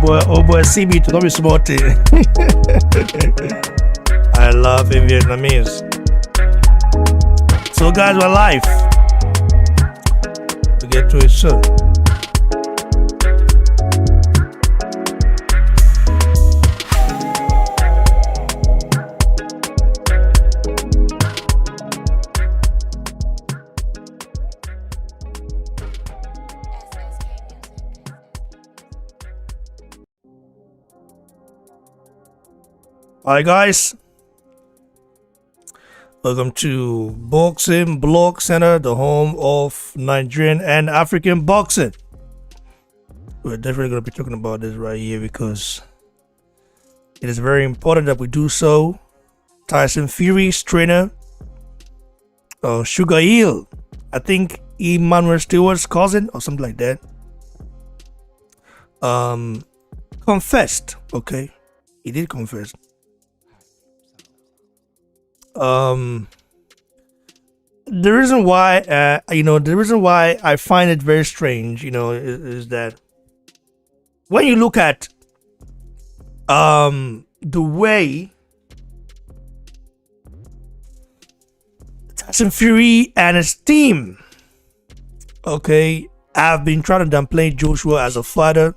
boy, CB to not be smarty. I love in Vietnamese. So guys, we're live. We'll get to it soon. Hi guys, welcome to Boxing Blog Center, the home of Nigerian and African boxing. We're definitely going to be talking about this right here because it is very important that we do so. Tyson Fury's trainer, SugarHill, I think Emmanuel Stewart's cousin or something like that, confessed. Okay, he did confess. The reason why I find it very strange, is that when you look at the way Tyson Fury and his team, have been trying to downplay Joshua as a fighter,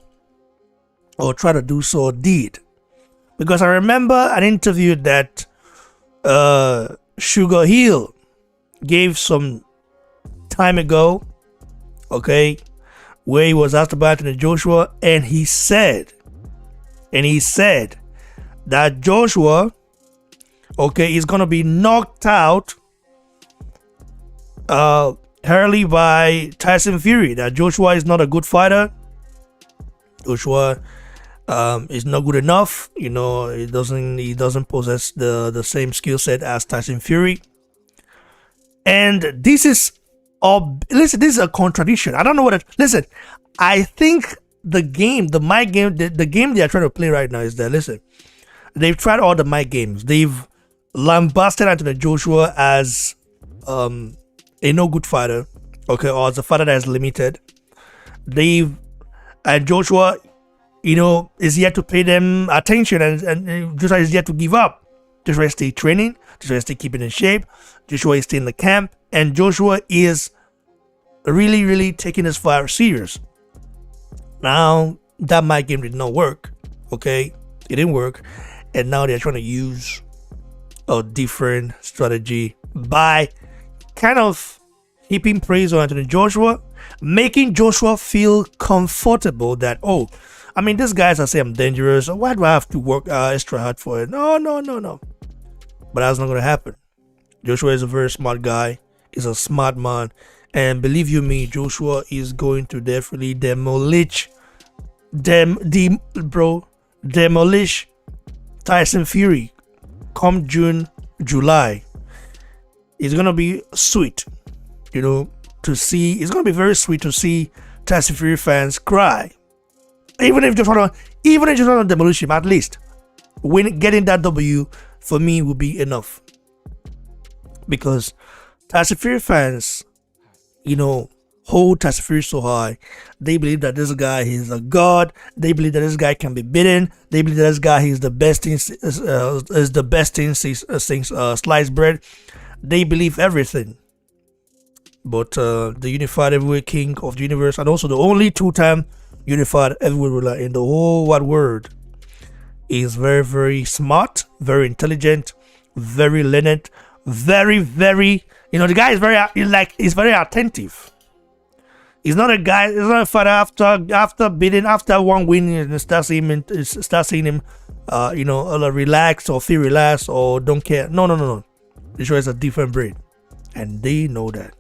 or try to do so, did, because I remember an interview that SugarHill gave some time ago, where he was asked about Anthony Joshua, and he said that Joshua, is gonna be knocked out early by Tyson Fury. That Joshua is not a good fighter. Joshua is not good enough. He doesn't possess the same skill set as Tyson Fury. And this is this is a contradiction. I don't know listen, I think the game they are trying to play right now is that, they've tried all the mic games. They've lambasted Anthony Joshua as a no good fighter, or as a fighter that is limited. And Joshua, is yet to pay them attention, and Joshua is yet to give up. Joshua is still training. Joshua is still keeping in shape. Joshua is still in the camp, and Joshua is really, really taking his fight serious. Now that mic game did not work. It didn't work, and now they're trying to use a different strategy by kind of heaping praise on Anthony Joshua, making Joshua feel comfortable that, these guys are saying I'm dangerous. So why do I have to work extra hard for it? No. But that's not going to happen. Joshua is a very smart guy. He's a smart man. And believe you me, Joshua is going to definitely demolish Tyson Fury come July. It's going to be sweet, to see. It's going to be very sweet to see Tyson Fury fans cry. Even if just want to demolish him, at least getting that W for me will be enough. Because Tyson Fury fans, hold Tyson Fury so high. They believe that this guy is a god. They believe that this guy can be beaten. They believe that this guy is the best thing, since sliced bread. They believe everything. But the unified heavyweight king of the universe, and also the only two-time unified heavyweight ruler in the whole wide world, is very, very smart, very intelligent, very learned, very, very, the guy is he's very attentive. He's not a fighter after one win and start seeing him relax or feel relaxed or don't care. No. This show is a different breed, and they know that.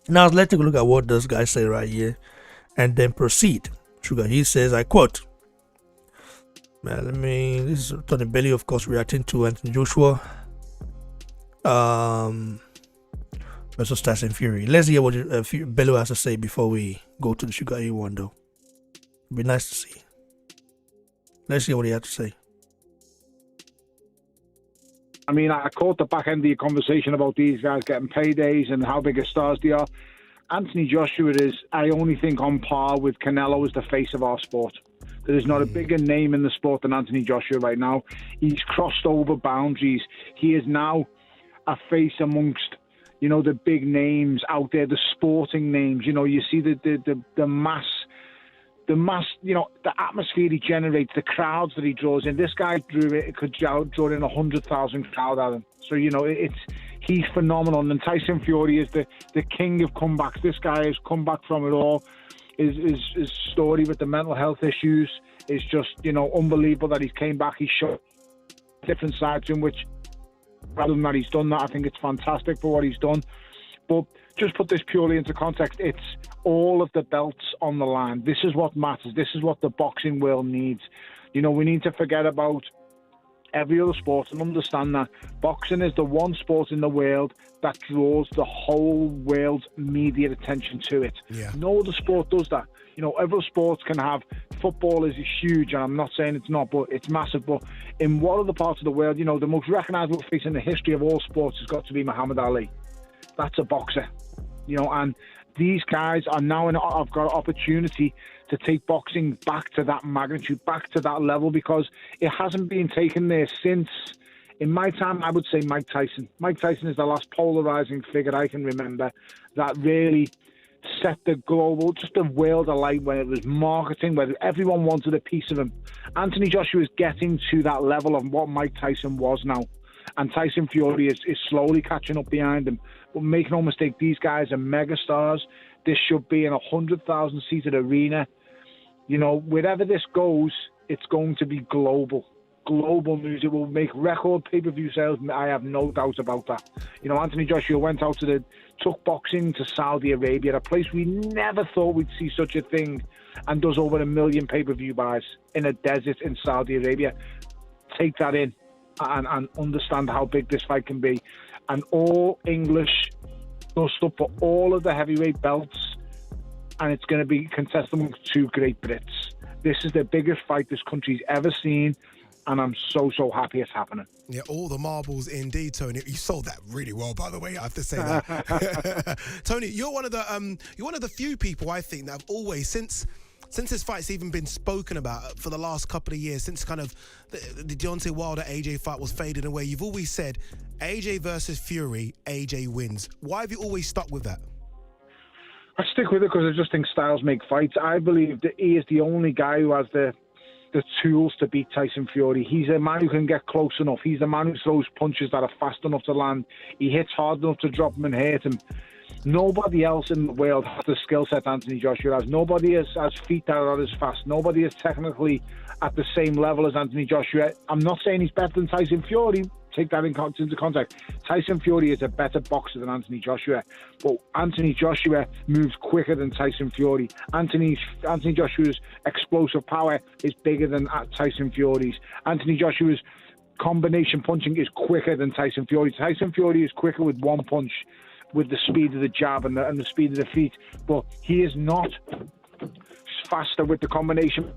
Now let's take a look at what this guy say right here, and then proceed. He says, I quote, this is Tony Bellew, of course, reacting to Anthony Joshua versus Tyson Fury. Let's hear what Bellew has to say before we go to the SugarHill one, though. It'd be nice to see. Let's hear what he had to say. I caught the back end of your conversation about these guys getting paydays and how big of stars they are. Anthony Joshua is, I only think, on par with Canelo as the face of our sport. There is not a bigger name in the sport than Anthony Joshua right now. He's crossed over boundaries. He is now a face amongst, you know, the big names out there, the sporting names. You know, you see the mass, you know, the atmosphere he generates, the crowds that he draws in. This guy could draw in 100,000 crowd at him. So, you know, he's phenomenal. And Tyson Fury is the king of comebacks. This guy has come back from it all. His story with the mental health issues is just, you know, unbelievable that he's came back. He's showed different sides to him, which, rather than that he's done that, I think it's fantastic for what he's done. But just put this purely into context, it's all of the belts on the line. This is what matters. This is what the boxing world needs. You know, we need to forget about every other sport and understand that boxing is the one sport in the world that draws the whole world's media attention to it. Yeah. No other sport does that. You know, every sport can have, football is huge, and I'm not saying it's not, but it's massive. But in what other parts of the world, you know, the most recognisable face in the history of all sports has got to be Muhammad Ali. That's a boxer, you know, and these guys are now I've got an opportunity to take boxing back to that magnitude, back to that level, because it hasn't been taken there since, in my time, I would say Mike Tyson. Mike Tyson is the last polarising figure I can remember that really set the global, just the world alight when it was marketing, where everyone wanted a piece of him. Anthony Joshua is getting to that level of what Mike Tyson was now. And Tyson Fury is slowly catching up behind him. But make no mistake, these guys are megastars. This should be in a 100,000-seated arena. You know, wherever this goes, it's going to be global. Global news. It will make record pay-per-view sales. I have no doubt about that. You know, Anthony Joshua went out took boxing to Saudi Arabia, a place we never thought we'd see such a thing, and does over 1 million pay-per-view buys in a desert in Saudi Arabia. Take that in and understand how big this fight can be. And all English dust up for all of the heavyweight belts, and it's going to be contested amongst two great Brits. This is the biggest fight this country's ever seen, and I'm so happy it's happening. Yeah, all the marbles indeed, Tony. You sold that really well, by the way. I have to say that. Tony, you're one of the few people, I think, that have always, since this fight's even been spoken about for the last couple of years, since kind of the Deontay Wilder-AJ fight was fading away, you've always said AJ versus Fury, AJ wins. Why have you always stuck with that? I stick with it because I just think styles make fights. I believe that he is the only guy who has the tools to beat Tyson Fury. He's a man who can get close enough. He's a man who throws punches that are fast enough to land. He hits hard enough to drop him and hurt him. Nobody else in the world has the skill set Anthony Joshua has. Nobody has feet that are as fast. Nobody is technically at the same level as Anthony Joshua. I'm not saying he's better than Tyson Fury. Take that into context. Tyson Fury is a better boxer than Anthony Joshua, but Anthony Joshua moves quicker than Tyson Fury. Anthony Joshua's explosive power is bigger than Tyson Fury's. Anthony Joshua's combination punching is quicker than Tyson Fury. Tyson Fury is quicker with one punch, with the speed of the jab and the speed of the feet, but he is not faster with the combination.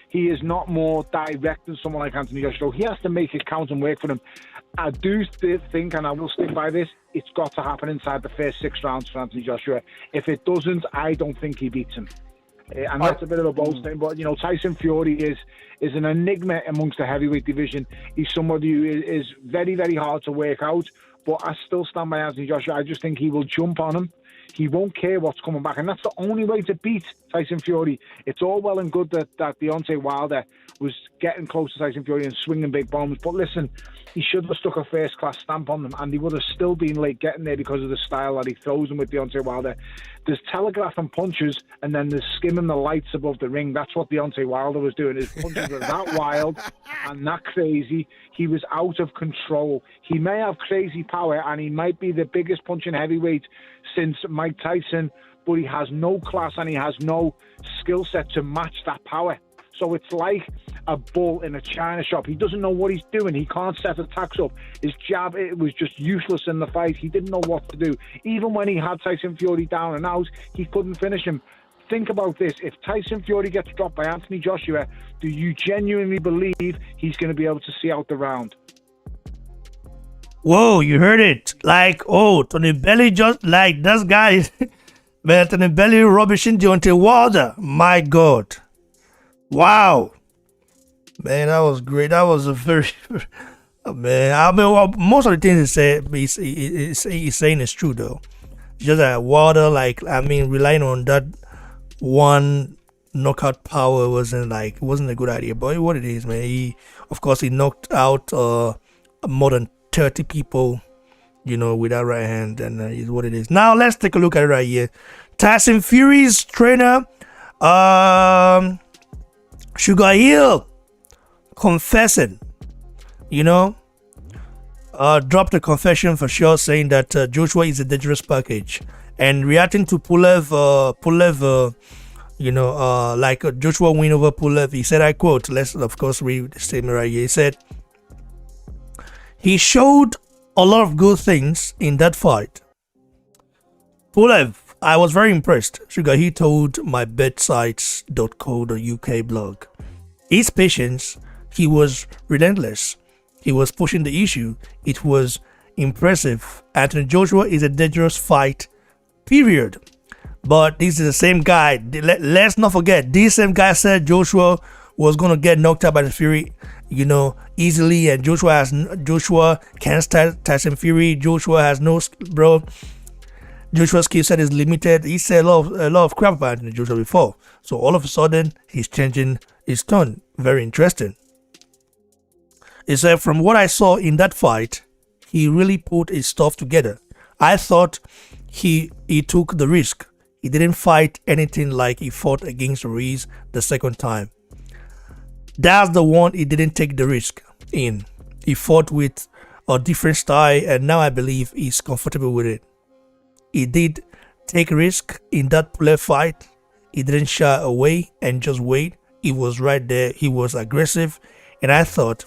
He is not more direct than someone like Anthony Joshua. He has to make it count and work for him. I do think, and I will stick by this, it's got to happen inside the first 6 rounds for Anthony Joshua. If it doesn't, I don't think he beats him. And that's a bit of a bold thing, but, you know, Tyson Fury is an enigma amongst the heavyweight division. He's somebody who is very, very hard to work out, but I still stand by Anthony Joshua. I just think he will jump on him. He won't care what's coming back, and that's the only way to beat Tyson Fury. It's all well and good that Deontay Wilder was getting close to Tyson Fury and swinging big bombs, but listen, he should have stuck a first-class stamp on them, and he would have still been late getting there because of the style that he throws them with Deontay Wilder. There's telegraphing punches, and then there's skimming the lights above the ring. That's what Deontay Wilder was doing. His punches were that wild and that crazy. He was out of control. He may have crazy power, and he might be the biggest punching heavyweight since Mike Tyson, but he has no class and he has no skill set to match that power. So it's like a bull in a china shop. He doesn't know what he's doing. He can't set attacks up. His jab, it was just useless in the fight. He didn't know what to do. Even when he had Tyson Fury down and out, he couldn't finish him. Think about this. If Tyson Fury gets dropped by Anthony Joshua, do you genuinely believe he's going to be able to see out the round? Whoa, you heard it. Like, oh, Tony Bellew just like this guy. Man, Tony Bellew rubbishing Deontay Wilder. My God. Wow, man, that was great. That was a very man. I mean, well, most of the things he's saying is true though. Just that Wilder, like, I mean, relying on that one knockout power wasn't a good idea. But what it is, man. Of course, he knocked out more than 30 people, with that right hand, and is what it is. Now let's take a look at it right here. Tyson Fury's trainer, SugarHill, confessing, dropped a confession for sure, saying that Joshua is a dangerous package, and reacting to Pulev, like Joshua win over Pulev, he said, I quote, let's of course read the statement right here. He said, he showed a lot of good things in that fight. Pulev, I was very impressed. Sugar, he told my bedsides.co.uk blog. His patience, he was relentless. He was pushing the issue. It was impressive. Anthony Joshua is a dangerous fight, period. But this is the same guy. Let's not forget, this same guy said Joshua was going to get knocked out by the Fury, easily. And Joshua can't start Tyson Fury. Joshua has no, bro. Joshua's skill set is limited. He said a lot of crap about Anthony Joshua before. So all of a sudden, he's changing his tone. Very interesting. He said, from what I saw in that fight, he really put his stuff together. I thought he took the risk. He didn't fight anything like he fought against Ruiz the second time. That's the one he didn't take the risk in. He fought with a different style, and now I believe he's comfortable with it. He did take risk in that Pulev fight. He didn't shy away and just wait. He was right there. He was aggressive, and I thought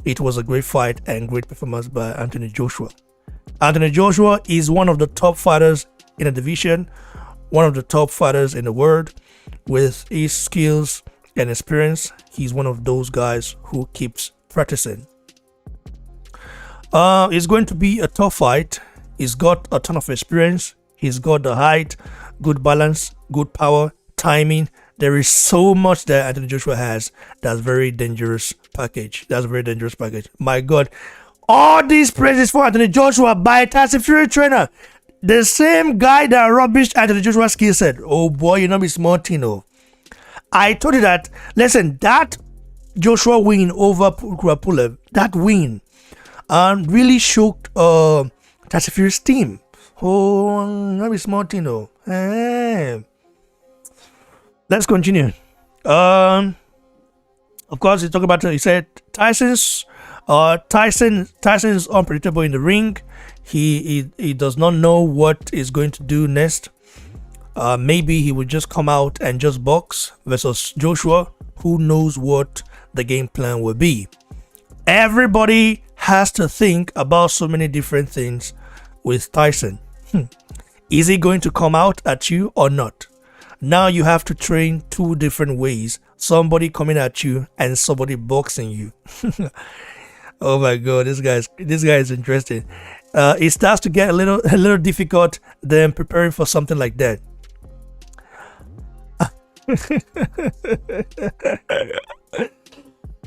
it was a great fight and great performance by Anthony Joshua. Anthony Joshua is one of the top fighters in the division, one of the top fighters in the world. With his skills and experience, he's one of those guys who keeps practicing. It's going to be a tough fight. He's got a ton of experience. He's got the height, good balance, good power, timing. There is so much that Anthony Joshua has. That's very dangerous package. My God. All these praises for Anthony Joshua by Tyson Fury trainer. The same guy that rubbished Anthony Joshua's skill set. Oh boy, you know me smart, I told you that, listen, that Joshua win over Pulev, that win really shook Tyson Fury's team. Oh, not be smart, Let's continue. Of course, he talked about. He said Tyson is unpredictable in the ring. He does not know what he's going to do next. Maybe he would just come out and just box versus Joshua. Who knows what the game plan will be? Everybody has to think about so many different things with Tyson. Is he going to come out at you or not? Now you have to train two different ways. Somebody coming at you and somebody boxing you. Oh my God, this guy is interesting. It starts to get a little difficult than preparing for something like that.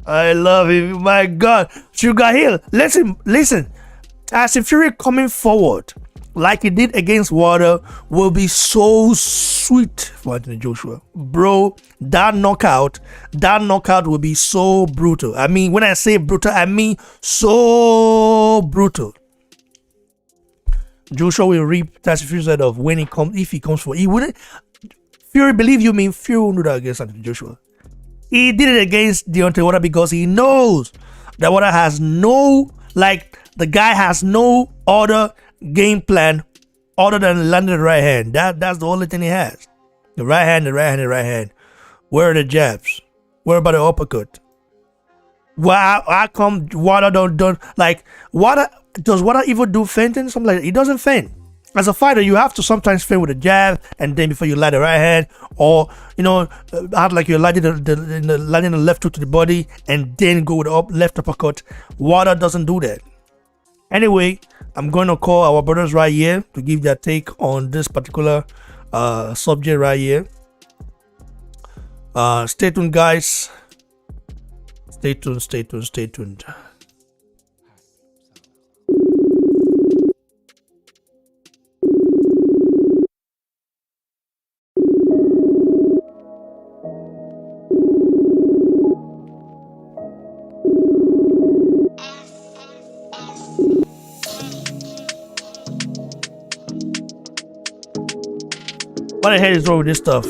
I love him. My God, SugarHill. Listen. Tyson Fury coming forward like he did against Wilder will be so sweet for Anthony Joshua. Bro, that knockout will be so brutal. I mean, when I say brutal, I mean so brutal. Joshua will rip Tyson Fury's head off when if he comes forward. He wouldn't. Fury, believe you me, Fury won't do that against Anthony Joshua. He did it against Deontay Wilder because he knows that Wilder has the guy has no other game plan other than landing the right hand. That's the only thing he has. The right hand. Where are the jabs? Where about the uppercut? Why how come Wilder don't like Wilder? Does Wilder even do feinting? Something like that? He doesn't feint. As a fighter, you have to sometimes feint with a jab, and then before you land the right hand, or act like you're landing the left hook to the body, and then go with the left uppercut. Wilder doesn't do that. Anyway, I'm going to call our brothers right here to give their take on this particular subject right here. Stay tuned, guys. Stay tuned, stay tuned, stay tuned. What the hell is wrong with this stuff?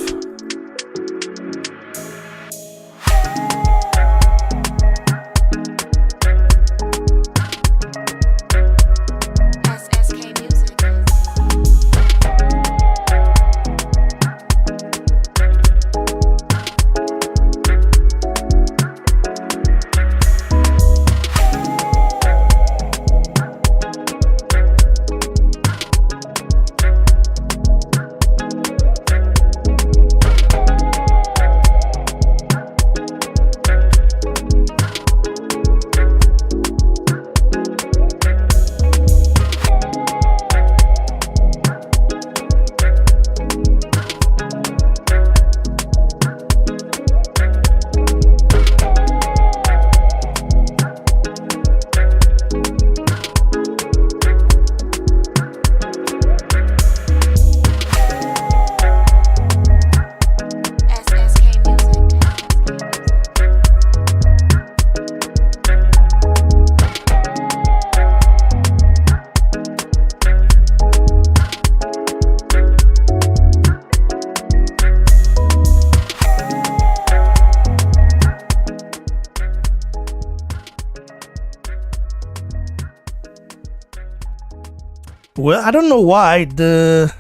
Well, I don't know why the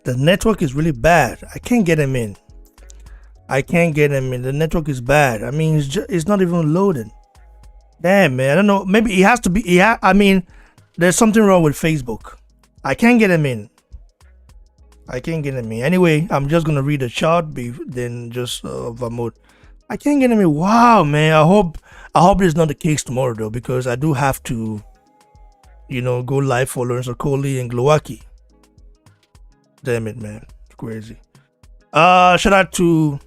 network is really bad. I can't get him in. The network is bad. I mean, it's not even loading. Damn, man. I don't know. Maybe it has to be. I mean, there's something wrong with Facebook. I can't get him in. Anyway, I'm just gonna read the chart, then just Vermouth. I can't get him in. Wow, man. I hope it's not the case tomorrow though, because I do have to, go live for Lawrence Okoli and Glowacki. Damn it, man. It's crazy. Shout out to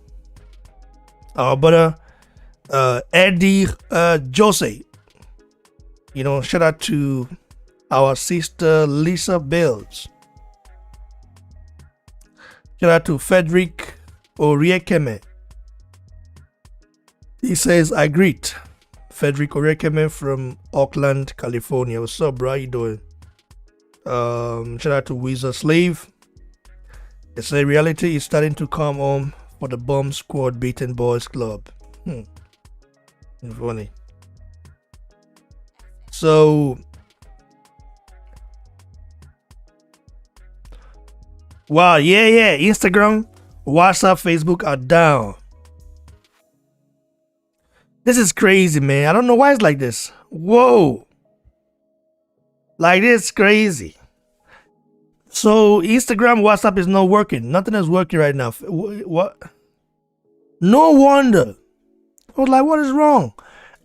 our brother Eddie Jose. Shout out to our sister Lisa Bells. Shout out to Frederick Oriekeme. He says, I greet Frederick Oriekeme from Oakland, California. What's up, bro? How you doing? Shout out to Weezer Slave. They say reality is starting to come home for the Bomb Squad Beaten Boys Club. Funny. So, wow, yeah. Instagram, WhatsApp, Facebook are down. This is crazy, man. I don't know why it's like this. Whoa. Like this, crazy. So Instagram, WhatsApp is not working. Nothing is working right now. What? No wonder. I was like, what is wrong?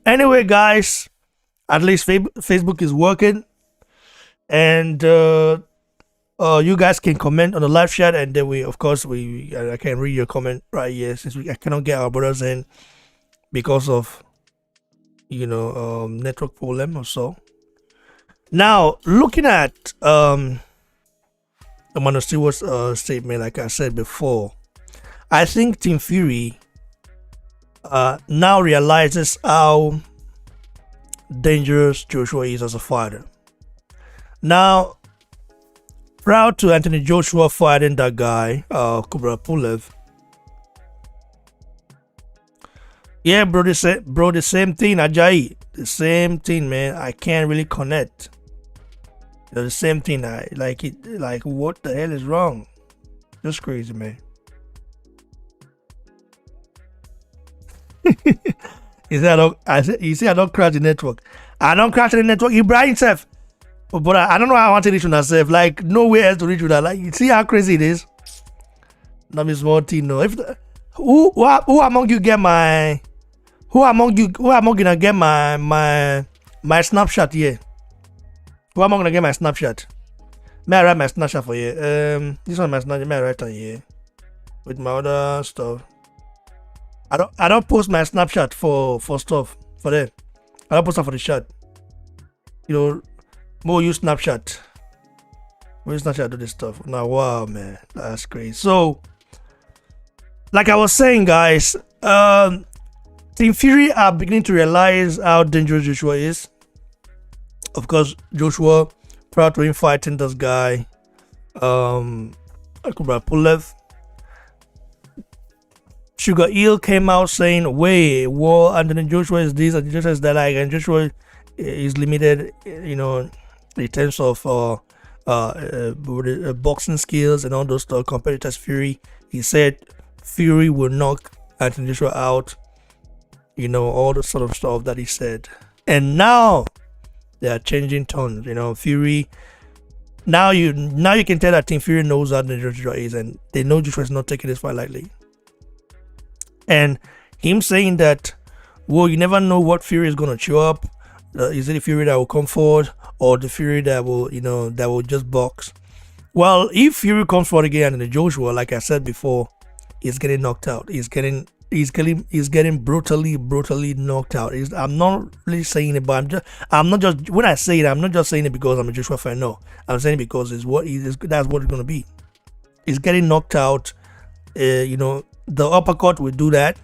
Anyway, guys, at least Facebook is working, and you guys can comment on the live chat, and then I can read your comment right here since I cannot get our brothers in because of network problem or so. Now, looking at Amanda Stewart's statement, like I said before, I think Team Fury now realizes how dangerous Joshua is as a fighter. Now, proud to Anthony Joshua fighting that guy, Kubra Pulev. Yeah, bro, the same thing, Ajayi. The same thing, man. I can't really connect. The same thing. I like it. Like, what the hell is wrong? Just crazy, man. You see, I don't crash the network. I don't crash the network. Ibrahim Sef. But I don't know how I want to reach with myself. Like, nowhere else to reach with that. Like, you see how crazy it is? Not me small thing, no. Who among you get my... Who among gonna get my snapshot here? Who among gonna get my snapshot? May I write my snapshot for you? This one my snapshot. May I write on here with my other stuff? I don't post my Snapchat for stuff for them. I don't post that for the shot. You know, more use Snapchat. More use Snapchat do this stuff. Now, wow, man, that's crazy. So, like I was saying, guys, Team Fury are beginning to realize how dangerous Joshua is. Of course, Joshua, prior to him fighting this guy, Pulev, SugarHill came out saying, "Wait, well, Anthony Joshua is this, and Joshua is that, like, and Joshua is limited, you know, in terms of boxing skills and all those stuff compared to Fury." He said Fury will knock Anthony Joshua out, you know, all the sort of stuff that he said. And now they are changing tones, you know. Fury, now you can tell that Team Fury knows how Anthony Joshua is, and they know Joshua is not taking this fight lightly. And him saying that, well, you never know what Fury is going to show up. Is it the Fury that will come forward, or the Fury that will, you know, that will just box? Well, if Fury comes forward again and the Joshua, like I said before, is getting knocked out. He's getting brutally knocked out. I'm not really saying it, but I'm not just when I say it, I'm not just saying it because I'm a Joshua fan. No, I'm saying it because that's what it's going to be. He's getting knocked out. You know, the uppercut will do that.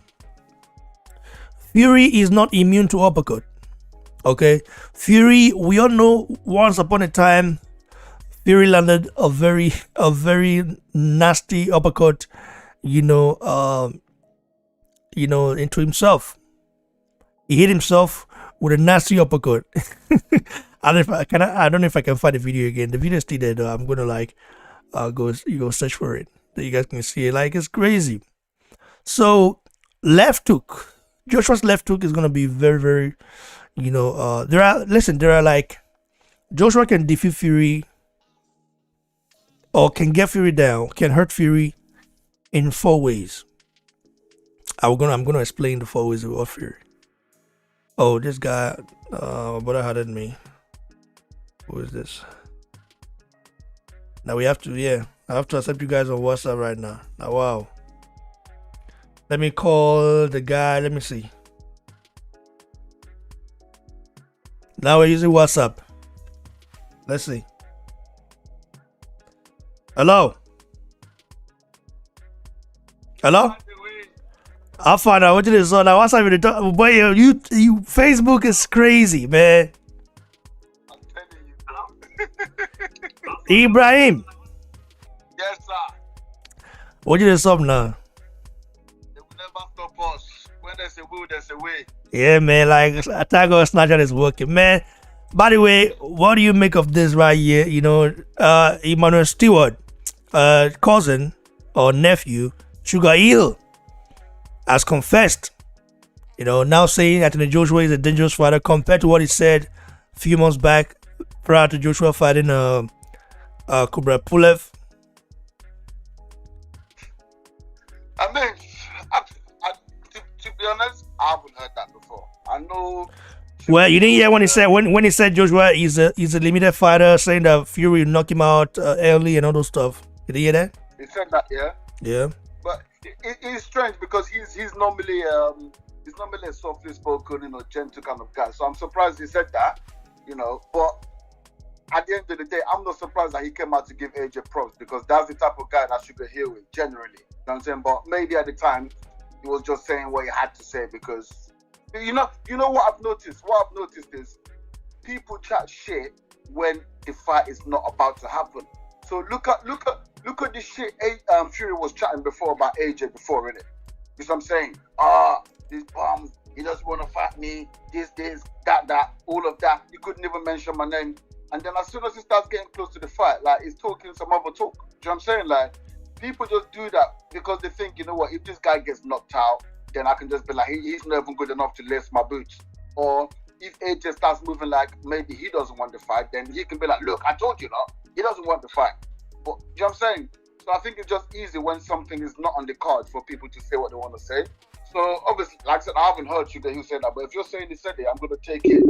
Fury is not immune to uppercut. Okay, Fury, we all know once upon a time, Fury landed a very nasty uppercut, into himself. He hit himself with a nasty uppercut. I don't know if I can find the video again. The video is still there though. I'm gonna go search for it so you guys can see it. Like, it's crazy. So left hook, Joshua's left hook is gonna be very, very, there are like, Joshua can defeat Fury or can get Fury down, can hurt Fury in 4 ways. I'm gonna explain the 4 ways of Fury. Oh, this guy, but I had me. Who is this? Now I have to accept you guys on WhatsApp right now. Now, wow. Let me call the guy. Let me see. Now we're using WhatsApp. Let's see. Hello? Hello? I found out what it is on now. WhatsApp with the boy, you Facebook is crazy, man. I'm telling you. Ibrahim. Yes, sir. What is up now? They will never stop us. When there's a will, there's a way. Yeah, man, like Tiger Snapchat is working, man. By the way, what do you make of this right here? Emmanuel Stewart, cousin or nephew, SugarHill, has confessed, now saying that Joshua is a dangerous fighter compared to what he said a few months back prior to Joshua fighting Pulev. I mean, to be honest, I haven't heard that before. I know. Well, you didn't hear when he said Joshua is a limited fighter, saying that Fury will knock him out early and all those stuff. Did you hear that? He said that, yeah. Yeah. But it's strange because he's normally a softly spoken, gentle kind of guy. So I'm surprised he said that, But at the end of the day, I'm not surprised that he came out to give AJ props because that's the type of guy that SugarHill is generally. You know what I'm saying? But maybe at the time he was just saying what he had to say because you know what I've noticed? What I've noticed is people chat shit when the fight is not about to happen. So look at the shit Fury was chatting before about AJ before, innit? You know what I'm saying? This bum, he doesn't want to fight me, this, that, all of that. He couldn't even mention my name. And then as soon as he starts getting close to the fight, like, he's talking some other talk. Do you know what I'm saying? Like, people just do that because they think, you know what, if this guy gets knocked out, then I can just be like, he's not even good enough to lace my boots. Or if AJ starts moving like maybe he doesn't want the fight, then he can be like, look, I told you not. He doesn't want the fight. But you know what I'm saying? So I think it's just easy when something is not on the card for people to say what they want to say. So obviously, like I said, I haven't heard SugarHill say that, but if you're saying he said it, I'm going to take it.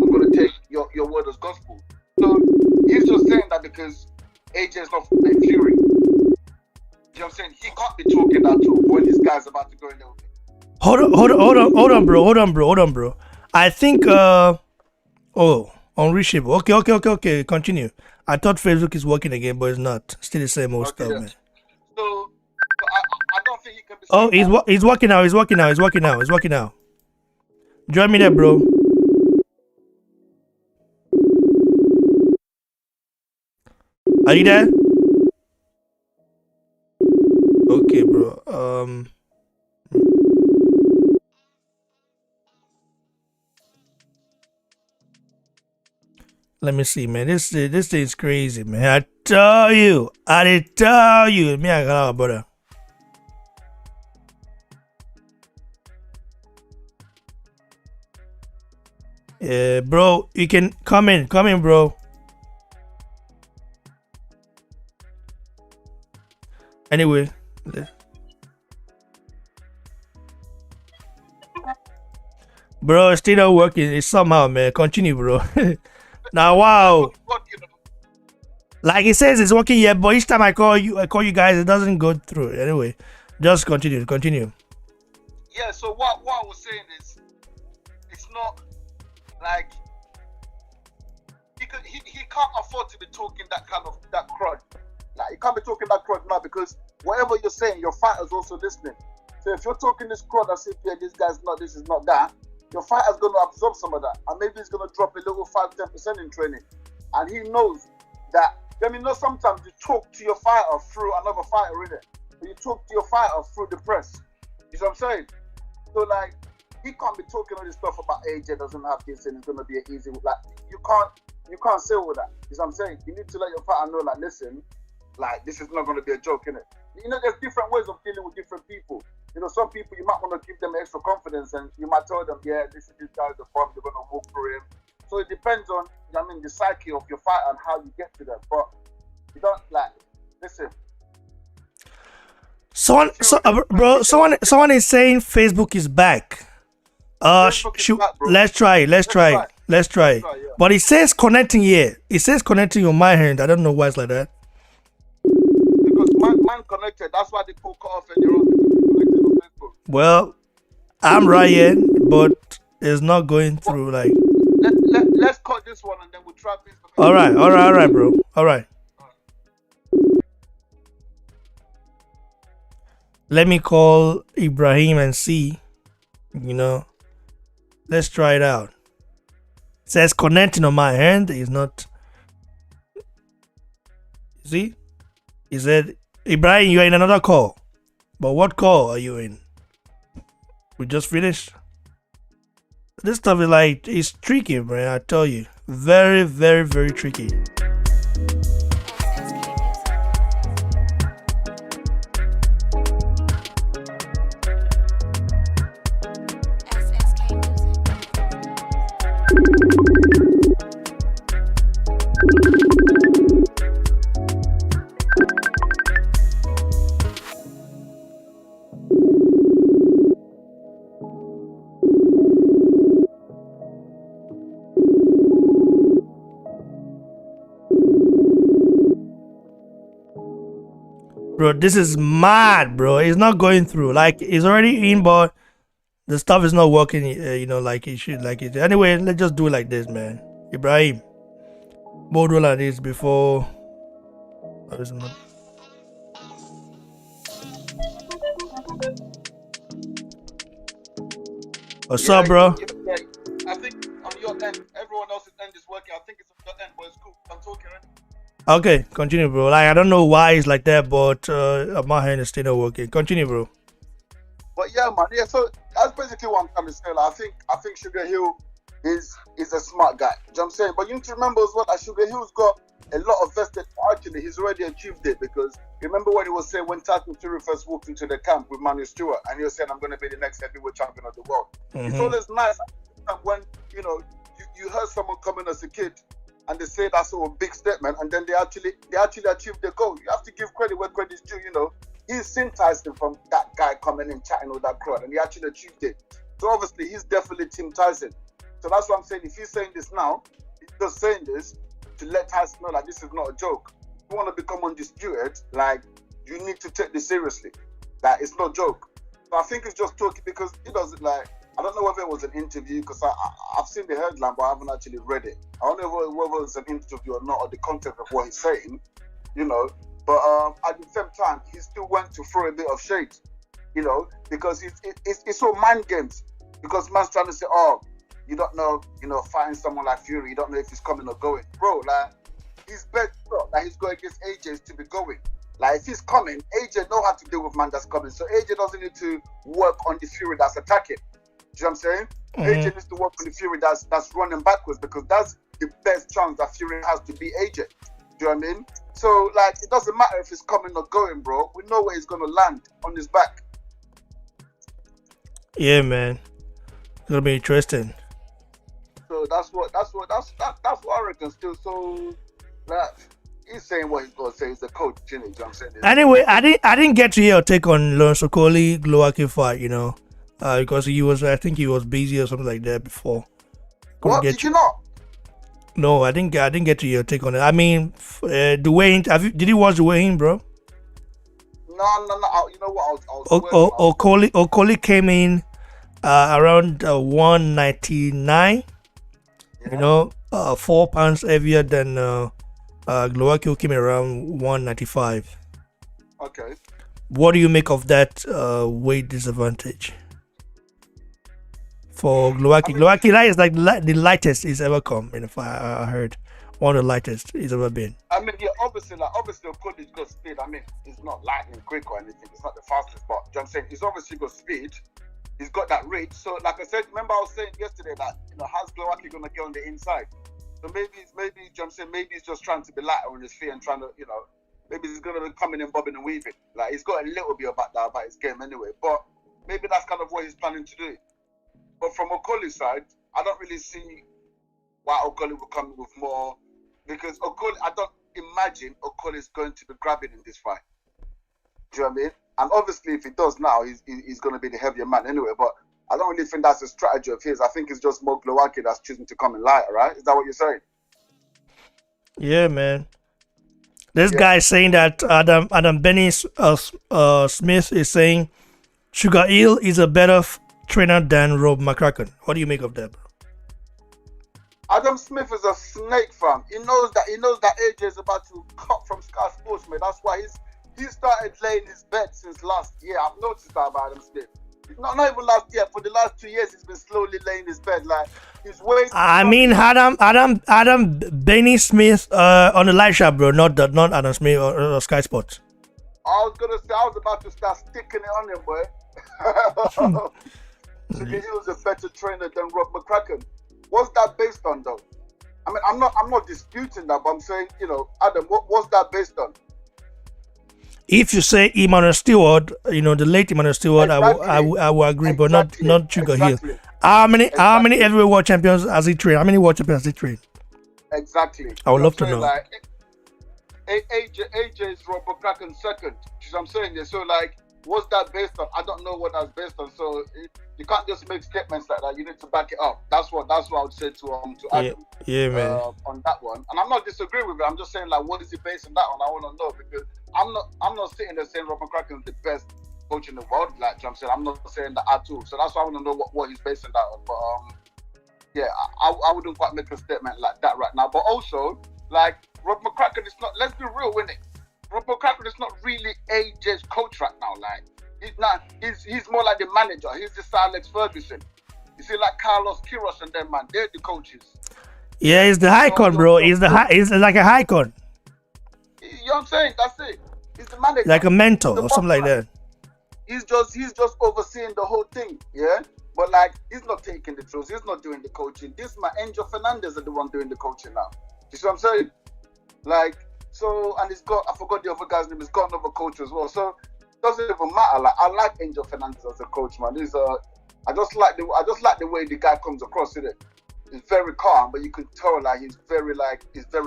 I'm going to take your word as gospel. So he's just saying that because AJ is not a Fury. You know what I'm saying? He can't be talking that talk when this guy's about to go in there with him. hold on, bro. I think unreachable. Okay. Continue. I thought Facebook is working again, but it's not. Still the same old Okay, stuff, yeah. man. So I don't think he can be. Oh, he's working now. He's working now. Join me there, bro. Are you there? Okay, bro. Let me see, man. This thing is crazy, man. I tell you. Me, I got brother. Yeah, bro. You can come in, bro. Anyway. Bro, it's still not working. It's somehow, man. Continue, bro. Now, wow. Like it says it's working yet, but each time I call you guys, it doesn't go through. Anyway, just continue. Yeah. So what I was saying is, it's not like he can't afford to be talking that crud. Like he can't be talking that crud now because whatever you're saying, your fighter's also listening. So if you're talking this crud as if this guy's not this is not that, your fighter's going to absorb some of that, and maybe he's going to drop a little 5-10% in training, and he knows that. Sometimes you talk to your fighter through another fighter, innit? But you talk to your fighter through the press. You know what I'm saying? So like, he can't be talking all this stuff about AJ doesn't have this and it's gonna be an easy. Like, you can't say all that. You know what I'm saying? You need to let your fighter know, like, listen, like this is not gonna be a joke, innit? There's different ways of dealing with different people. Some people you might want to give them extra confidence, and you might tell them, yeah, this guy's the problem. You're gonna walk through him. So it depends on, the psyche of your fighter and how you get to them. But you don't listen. Someone is saying Facebook is back. Facebook is back, bro. Let's try it. Yeah. But it says connecting here. It says connecting on my hand. I don't know why it's like that. Because man connected. That's why they pull cut off and you're connected on Facebook. Well, I'm right here, but it's not going through. Like, let's cut this one and then we'll try Facebook. All right, bro. All right. Let me call Ibrahim and see. Let's try it out. It says connecting on my hand. It's not. See? He said, Ibrahim, you're in another call. But what call are you in? We just finished. This stuff is it's tricky, man. I tell you. Very, very, very tricky. Bro, this is mad, bro. It's not going through. Like, it's already in, but the stuff is not working, like it should. Anyway, let's just do it like this, man. Ibrahim, we'll do like this before. What's up, bro? Yeah, I think on your end, everyone else's end is working. I think it's on your end, but it's cool. I'm talking, right? Okay, continue, bro. I don't know why it's like that, but my hand is still not working. Continue, bro. But yeah, man. Yeah, so that's basically what I'm trying to say. I think SugarHill is a smart guy. You know what I'm saying? But you need to remember as well that SugarHill's got a lot of vested. Actually, he's already achieved it because remember what he was saying when Tyson Fury first walked into the camp with Manu Stewart, and he was saying, "I'm going to be the next heavyweight champion of the world." Mm-hmm. It's always nice when you heard someone coming as a kid. And they say that's a big statement, and then they actually achieved their goal. You have to give credit where credit's due. He's seen Tyson from that guy coming and chatting with that crowd, and he actually achieved it. So obviously, he's definitely Team Tyson. So that's what I'm saying. If he's saying this now, he's just saying this to let Tyson know that this is not a joke. If you want to become undisputed, you need to take this seriously. It's no joke. So I think it's just talking because he doesn't like. I don't know whether it was an interview because I've seen the headline, but I haven't actually read it. I don't know whether it's an interview or not, or the content of what he's saying, you know. But at the same time, he still went to throw a bit of shade, you know, because it's all mind games. Because man's trying to say, oh, you don't know, you know, fighting someone like Fury, you don't know if he's coming or going. Bro, like, he's better that he's going against AJ to be going. Like, if he's coming, AJ know how to deal with man that's coming. So AJ doesn't need to work on the Fury that's attacking. Do you know what I'm saying? AJ needs to work on the Fury that's running backwards, because that's the best chance that Fury has to beat AJ. Do you know what I mean? So, like, it doesn't matter if he's coming or going, bro. We know where he's going to land, on his back. Yeah, man. It'll be interesting. So that's what I reckon still. So, like, he's saying what he's going to say. He's a coach, you know what I'm saying? Anyway, I didn't get to hear your take on Lawrence Okoli Glowacki fight, you know, because I think he was busy or something like that before. What? Did you not? No, I didn't get to hear your take on it. I mean, the weigh-in. Did you watch the weigh-in, bro? No. You know what? Okoli came in around 199. Yeah. You know, 4 pounds heavier than Glowacki, who came in around 195. Okay. What do you make of that weight disadvantage for Glowacki? Glowacki, that is like the lightest he's ever come. If I heard, one of the lightest he's ever been. I mean, yeah, obviously, Okoli's got speed. I mean, he's not lightning quick or anything. He's not the fastest, but you know what I'm saying, he's obviously got speed. He's got that reach. So, like I said, remember I was saying yesterday that, you know, how's Glowacki gonna get on the inside? So maybe you know what I'm saying, maybe he's just trying to be lighter on his feet and trying to, you know, maybe he's gonna be coming in, bobbing and weaving. Like, he's got a little bit about that about his game anyway. But maybe that's kind of what he's planning to do. But from Okoli's side, I don't really see why Okoli will come with more, because I don't imagine Okoli is going to be grabbing in this fight. Do you know what I mean? And obviously, if he does now, he's going to be the heavier man anyway. But I don't really think that's a strategy of his. I think it's just more Glowacki that's choosing to come in lighter, right? Is that what you're saying? Yeah, man. This guy is saying that Adam Benny Smith is saying SugarHill is a better trainer than Rob McCracken. What do you make of that, bro? Adam Smith is a snake, fam. He knows that AJ is about to cut from Sky Sports, man. That's why he started laying his bed since last year. I've noticed that about Adam Smith. Not even last year. For the last 2 years, he's been slowly laying his bed. Like, his waist. I mean, Adam Benny Smith on the live shot, bro. Not Adam Smith or Sky Sports. I was about to start sticking it on him, boy. So he was a better trainer than Rob McCracken. What's that based on, though? I mean, I'm not disputing that, but I'm saying, you know, Adam, what's that based on? If you say Emmanuel Stewart, you know, the late Emmanuel Stewart, exactly. I will agree, but not SugarHill. Exactly. How many heavyweight world champions has he trained? How many world champions has he trained? Exactly. I would love to know. Like, AJ is Rob McCracken second. You know what I'm saying? Yeah. So, like, what's that based on? I don't know what that's based on. So you can't just make statements like that. You need to back it up. That's what I would say to Adam. Yeah, man. On that one, and I'm not disagreeing with it. I'm just saying, like, what is he based on that on? I want to know, because I'm not sitting there saying Rob McCracken is the best coach in the world. Like, you know what I'm saying, I'm not saying that at all. So that's why I want to know what he's basing that on. But yeah, I wouldn't quite make a statement like that right now. But also, like, Rob McCracken is not. Let's be real, innit? Rob McCracken is not really AJ's coach right now. Like, he's more like the manager. He's the Sir Alex Ferguson. You see, like Carlos Queiroz and them, man, they're the coaches. Yeah, he's the icon, bro. He's like a icon. You know what I'm saying? That's it. He's the manager. Like a mentor or something like that. He's just overseeing the whole thing, yeah? But, like, he's not taking the throws. He's not doing the coaching. This man, Angel Fernandez is the one doing the coaching now. You see what I'm saying? Like, so, and he's got, I forgot the other guy's name, he's got another coach as well. So, it doesn't even matter. Like, I like Angel Fernandez as a coach, man. I just like the way the guy comes across, innit? He's very calm, but you can tell, like, he's very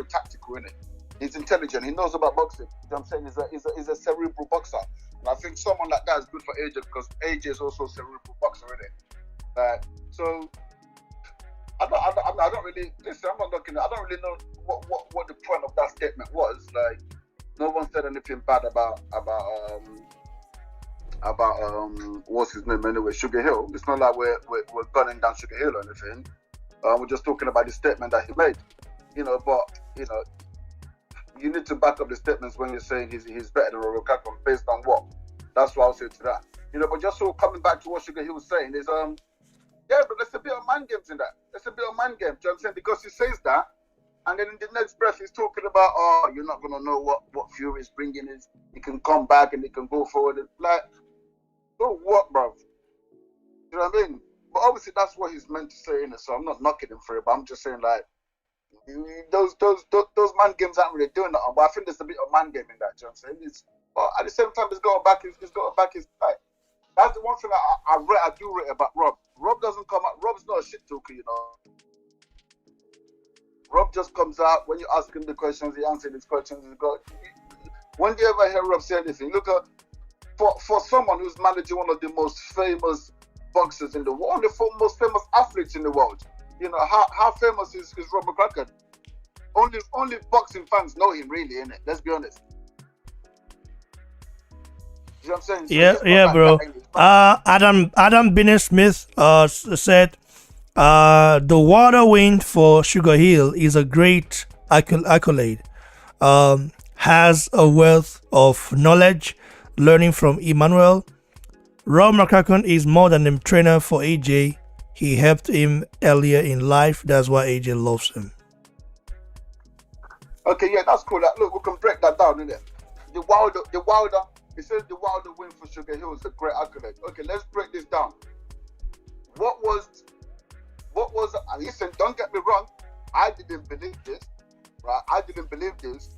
tactical, innit? He's intelligent. He knows about boxing. You know what I'm saying? He's a cerebral boxer. And I think someone like that is good for AJ, because AJ is also a cerebral boxer, innit? So, I don't really, listen, I'm not looking at, I don't really know what the point of that statement was. Like, no one said anything bad about what's his name anyway, SugarHill. It's not like we're gunning down SugarHill or anything. We're just talking about the statement that he made. But you need to back up the statements when you're saying he's better than Lukaku based on what? That's what I'll say to that. But just so coming back to what SugarHill was saying is yeah, but there's a bit of mind games in that. There's a bit of mind game. Do you know what I'm saying? Because he says that, and then in the next breath he's talking about, you're not gonna know what Fury is bringing. Is he can come back and he can go forward. Like, so what, bro? You know what I mean? But obviously that's what he's meant to say in it. So I'm not knocking him for it. But I'm just saying, like, those man games aren't really doing that. But I think there's a bit of man game in that. Do you know what I'm saying? But at the same time, he's got to back his back. That's the one thing I do rate about Rob. Rob doesn't come out. Rob's not a shit talker, Rob just comes out when you ask him the questions, he answers his questions. When do you ever hear Rob say anything? Look at for someone who's managing one of the most famous boxers in the world, one of the most famous athletes in the world. How famous is Rob McCracken? Only boxing fans know him, really, innit? Let's be honest. You know what I'm saying? So yeah, bro. Adam Binney-Smith said the water win for SugarHill is a great accolade. Has a wealth of knowledge, learning from Emmanuel. Rob McCracken is more than a trainer for AJ. He helped him earlier in life. That's why AJ loves him. Okay, yeah, that's cool. Look, we can break that down, innit? The Wilder. It says the Wilder win for SugarHill is a great accolade. Okay, let's break this down. What was? And listen, don't get me wrong. I didn't believe this, right?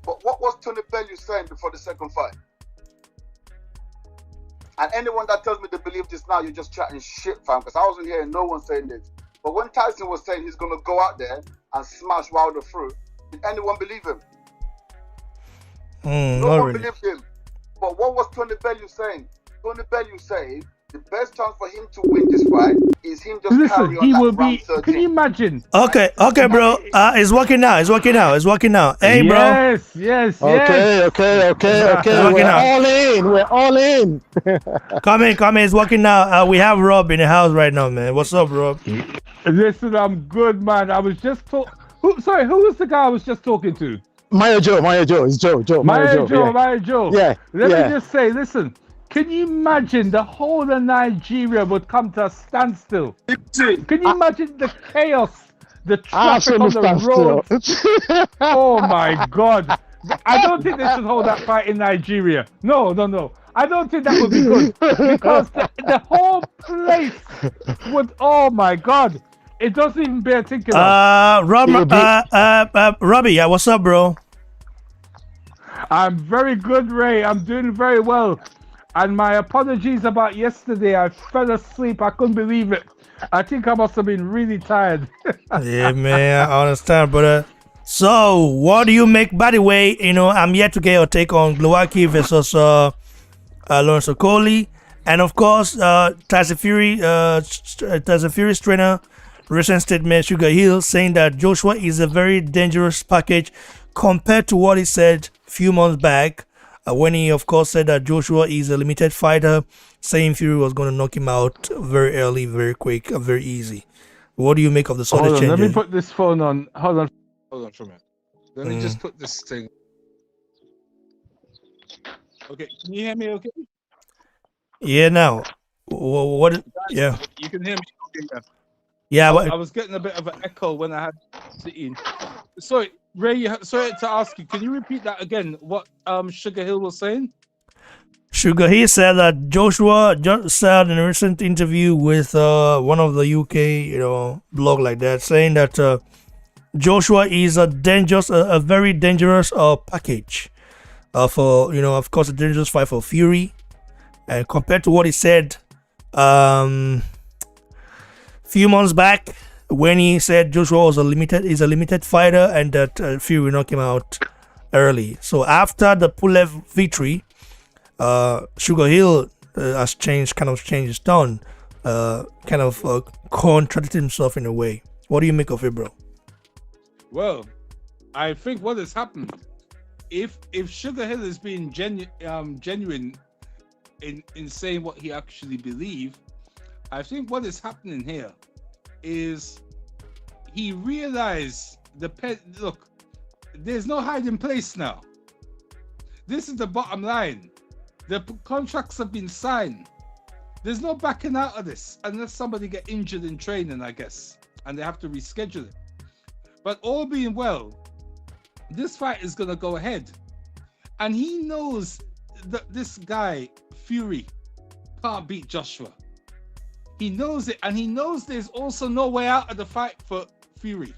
But what was Tony Bellew saying before the second fight? And anyone that tells me they believe this now, you're just chatting shit, fam. Because I wasn't hearing no one saying this. But when Tyson was saying he's gonna go out there and smash Wilder through, did anyone believe him? No one believed him. But what was Tony Bellew saying? Tony Bellew saying the best chance for him to win this fight is him just carry on he that will round be. 13. Can you imagine? Okay, bro. It's working now. Hey, bro. Yes. Okay. We're all in. Come in. It's working now. We have Rob in the house right now, man. What's up, Rob? Listen, I'm good, man. I was just who was the guy I was just talking to? Maya Joe. It's Joe. Maya Joe. Yeah. Let me just say, listen. Can you imagine the whole of Nigeria would come to a standstill? Can you imagine the chaos, the traffic on the road? Oh my God. I don't think they should hold that fight in Nigeria. No. I don't think that would be good. Because the whole place would, oh my God. It doesn't even bear thinking of. Robbie, what's up, bro? I'm very good, Ray. I'm doing very well. And my apologies about yesterday. I fell asleep. I couldn't believe it. I think I must have been really tired. Yeah, man, I understand, brother. So, what do you make? By the way, I'm yet to get your take on Glowacki versus Lawrence Okoli, and of course, Tyson Fury's trainer, recent statement, SugarHill, saying that Joshua is a very dangerous package compared to what he said a few months back. When he, of course, said that Joshua is a limited fighter, saying Fury was going to knock him out very early, very quick, very easy. What do you make of the sort of change? Let me put this phone on. Hold on for a minute. Let me just put this thing. Okay, can you hear me okay? Yeah, now. What? Yeah. You can hear me okay now. Yeah, I was getting a bit of an echo when I had sitting. Sorry, Ray, sorry to ask you. Can you repeat that again? What SugarHill was saying? SugarHill said that Joshua just said in a recent interview with one of the UK, blog like that, saying that Joshua is a very dangerous package for, of course, a dangerous fight for Fury. And compared to what he said few months back when he said Joshua is a limited fighter and that Fury knocked him out early. So after the Pulev victory, SugarHill has changed his tone, contradicted himself in a way. What do you make of it, bro? Well, I think what has happened, if SugarHill is being genuine in saying what he actually believed. I think what is happening here is he realized look, there's no hiding place now. This is the bottom line. The contracts have been signed. There's no backing out of this unless somebody get injured in training, I guess, and they have to reschedule it. But all being well, this fight is going to go ahead. And he knows that this guy, Fury, can't beat Joshua. He knows it, and he knows there's also no way out of the fight for Fury,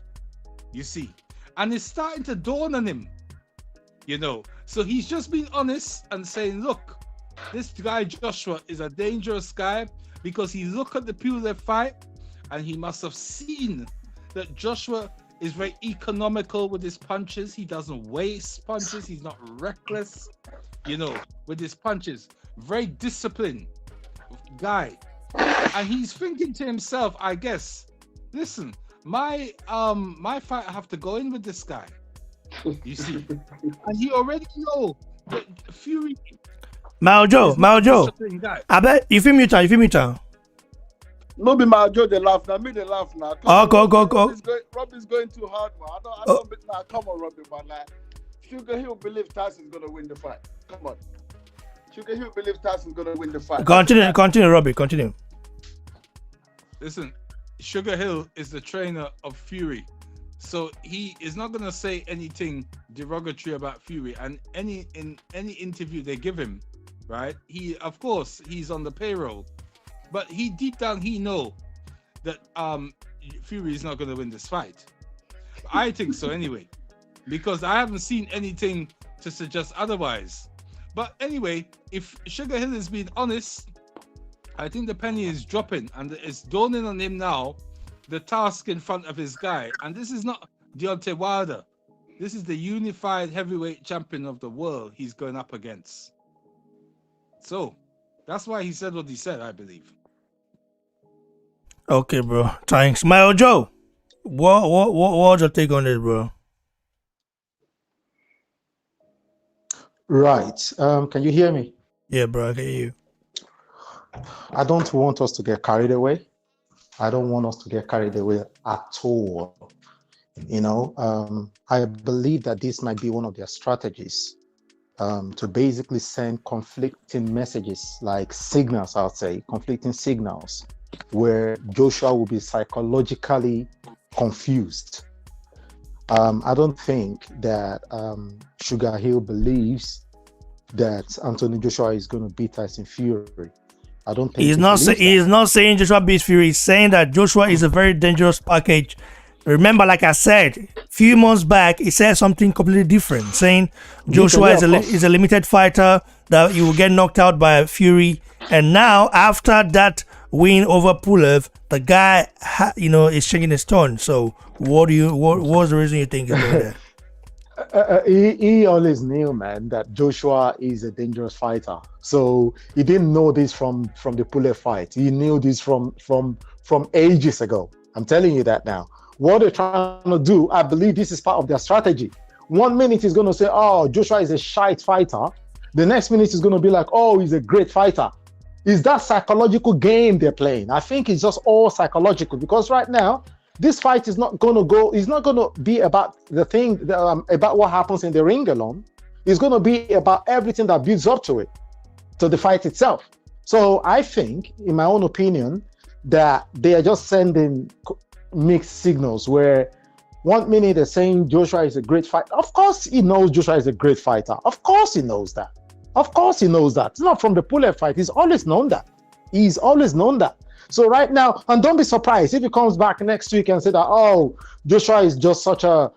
you see. And it's starting to dawn on him, you know. So he's just being honest and saying, look, this guy Joshua is a dangerous guy, because he looked at the Pulev fight and he must have seen that Joshua is very economical with his punches. He doesn't waste punches. He's not reckless, you know, with his punches. Very disciplined guy. And he's thinking to himself, I guess, listen, my fight, I have to go in with this guy. You see, and he already know that Fury. Mao Joe. I bet you feel me, Chan. No be my Joe, they laugh now. Me they laugh now. Go. Robbie's going too hard, man. I don't nah, come on, Robbie, man. Like, SugarHill believe Tyson's gonna win the fight. Come on. SugarHill believes Tyson's gonna win the fight. Continue, Robbie. Continue. Listen, SugarHill is the trainer of Fury. So he is not gonna say anything derogatory about Fury, and in any interview they give him, right? Of course he's on the payroll, but deep down he know that Fury is not gonna win this fight. I think so anyway, because I haven't seen anything to suggest otherwise. But anyway, if SugarHill is being honest, I think the penny is dropping, and it's dawning on him now the task in front of his guy. And this is not Deontay Wilder. This is the unified heavyweight champion of the world he's going up against. So that's why he said what he said, I believe. Okay, bro. Thanks. Mao Joe, what's your take on this, bro? Right. Can you hear me? Yeah, bro, I can hear you. I don't want us to get carried away. I don't want us to get carried away at all. You know, I believe that this might be one of their strategies to basically send conflicting messages, like signals, I'll say, conflicting signals, where Joshua will be psychologically confused. I don't think that SugarHill believes that Anthony Joshua is going to beat Tyson Fury. I don't think he's not saying Joshua beats Fury. He's saying that Joshua is a very dangerous package. Remember, like I said, a few months back, he said something completely different, saying Joshua is a limited fighter, that he will get knocked out by Fury. And now, after that win over Pulev, the guy, is changing his tone. So, what's the reason you think he's doing that? He always knew, man, that Joshua is a dangerous fighter. So he didn't know this from the Pulev fight. He knew this from ages ago. I'm telling you that now. What they're trying to do, I believe this is part of their strategy. 1 minute he's going to say, oh, Joshua is a shite fighter. The next minute he's going to be like, oh, he's a great fighter. Is that psychological game they're playing? I think it's just all psychological, because right now, this fight is not going to be about the thing, about what happens in the ring alone. It's going to be about everything that builds up to it, to the fight itself. So I think, in my own opinion, that they are just sending mixed signals, where 1 minute they're saying Joshua is a great fighter. Of course he knows Joshua is a great fighter. Of course he knows that. It's not from the Pulev fight. He's always known that. So right now, and don't be surprised if he comes back next week and say that, oh, Joshua is just such a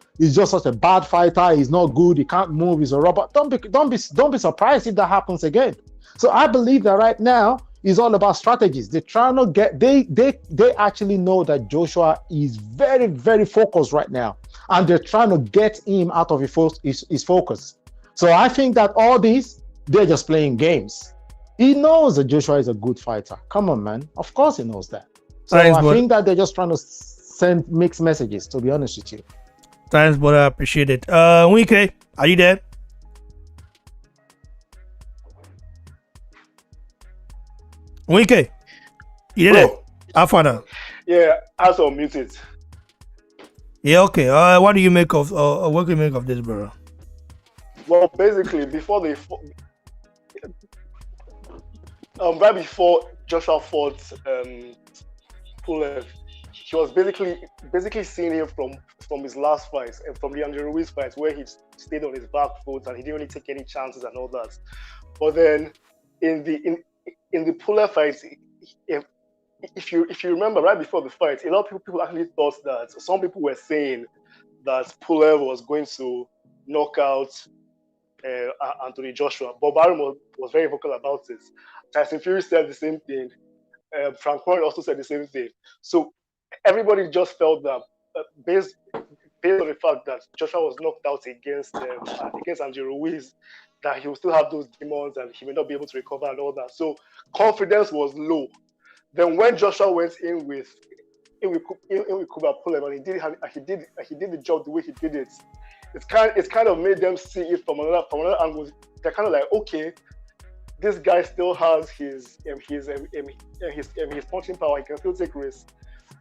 bad fighter. He's not good. He can't move. He's a robot. Don't be surprised if that happens again. So I believe that right now is all about strategies. They're trying to they actually know that Joshua is very, very focused right now, and they're trying to get him out of his focus. So I think that all these, they're just playing games. He knows that Joshua is a good fighter. Come on, man. Of course he knows that. So I think that they're just trying to send mixed messages, to be honest with you. Thanks, but I appreciate it. Wike, are you there? Wink, you did it. Have fun now. Yeah, I saw muted. Yeah, okay. What do you make of? What do you make of this, bro? Well, basically, right before Joshua fought Pulev, he was basically seeing him from his last fight and from the Andre Ruiz fight, where he stayed on his back foot and he didn't really take any chances and all that. But then in the Pulev fight, if you remember, right before the fight, a lot of people actually thought that some people were saying that Pulev was going to knock out Anthony Joshua. Bob Arum was very vocal about it. Tyson Fury said the same thing. Frank Warren also said the same thing. So everybody just felt that based on the fact that Joshua was knocked out against Andy Ruiz, that he will still have those demons and he may not be able to recover and all that. So confidence was low. Then when Joshua went in with Kuba Pulev and he did the job the way he did it, it's kind of made them see it from another angle. They're kind of like, okay, this guy still has his punching power. He can still take risks,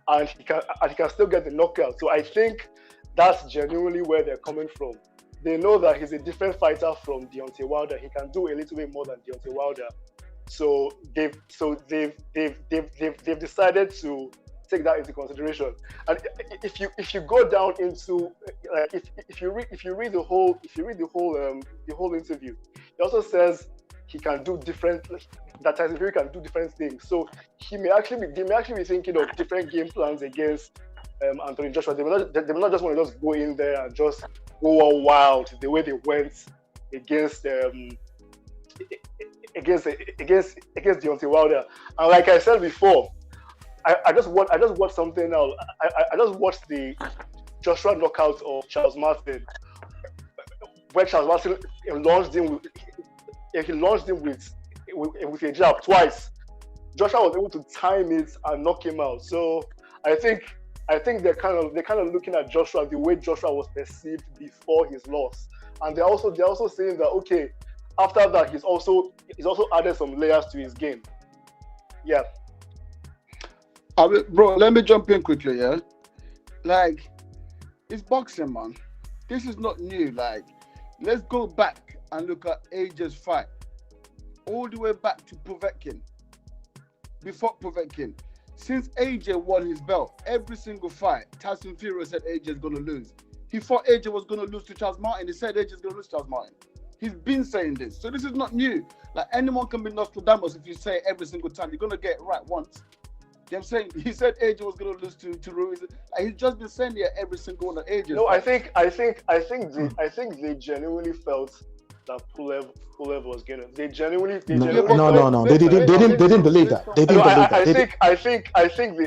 and he can still get the knockout. So I think that's genuinely where they're coming from. They know that he's a different fighter from Deontay Wilder. He can do a little bit more than Deontay Wilder. So they've decided to take that into consideration. And if you go down into if you read the whole interview, he also says he can do that Tyson Fury can do different things. So they may actually be thinking of different game plans against Anthony Joshua. They will not just want to just go in there and just go all wild the way they went against Deontay Wilder. And like I said before, I just watched something else. I just watched the Joshua knockout of Charles Martin, where Charles Martin launched him with a jab twice. Joshua was able to time it and knock him out. So I think they're kind of looking at Joshua the way Joshua was perceived before his loss, and they're also saying that, okay, after that he's also added some layers to his game. Yeah. Bro, let me jump in quickly, yeah? Like, it's boxing, man. This is not new. Like, let's go back and look at AJ's fight. All the way back to Povetkin. Before Povetkin. Since AJ won his belt, every single fight, Tyson Fury said AJ's going to lose. He thought AJ was going to lose to Charles Martin. He said AJ's going to lose to Charles Martin. He's been saying this. So this is not new. Like, anyone can be Nostradamus if you say it every single time. You're going to get it right once. You know what I'm saying? He said AJ was going to lose to Ruiz. Like, he's just been saying it every single one of AJ's. No, I think they genuinely felt that Pulev was going to. They genuinely. No. They didn't believe that. They didn't believe that. I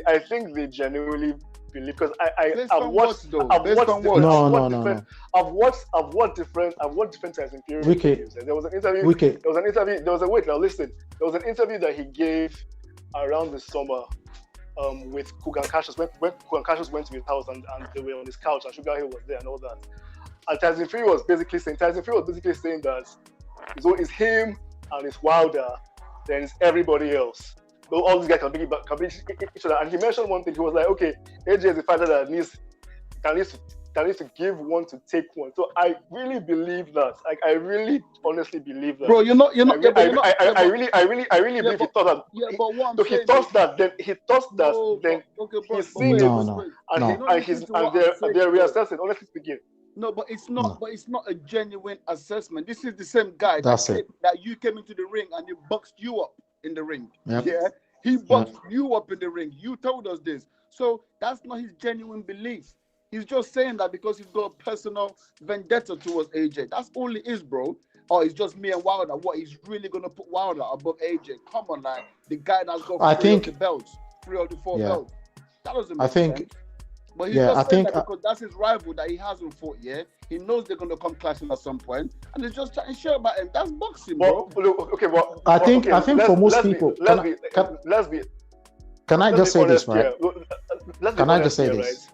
think they genuinely believe, because I've watched different Tyson Fury interviews. There was an interview that he gave around the summer with Kugan Cassius, when Kugan Cassius went to his house and they were on his couch and SugarHill was there and all that. And Tyson Fury was basically saying that it's him and it's Wilder, then it's everybody else. So all these guys can beat each other. And he mentioned one thing. He was like, okay, AJ is a fighter that needs to give one to take one. So I really believe that. Like, I really honestly believe that. Bro, you're not. I really believe he thought that. Yeah, but what I'm so saying he thought that. Then he's seeing it, and they're reassessing. Honestly speaking. No, but it's not. No. But it's not a genuine assessment. This is the same guy that you came into the ring and he boxed you up in the ring. Yep. Yeah, he boxed you up in the ring. You told us this. So that's not his genuine belief. He's just saying that because he's got a personal vendetta towards AJ. That's all it is, bro. Or it's just me and Wilder. What, he's really gonna put Wilder above AJ? Come on, like, the guy that's got three of the four belts. That doesn't make sense. But he's just saying that because that's his rival that he hasn't fought yet. He knows they're gonna come clashing at some point, and he's just chatting shit about him. That's boxing, bro. I think for most people, can I just say this, right? Can I just say this?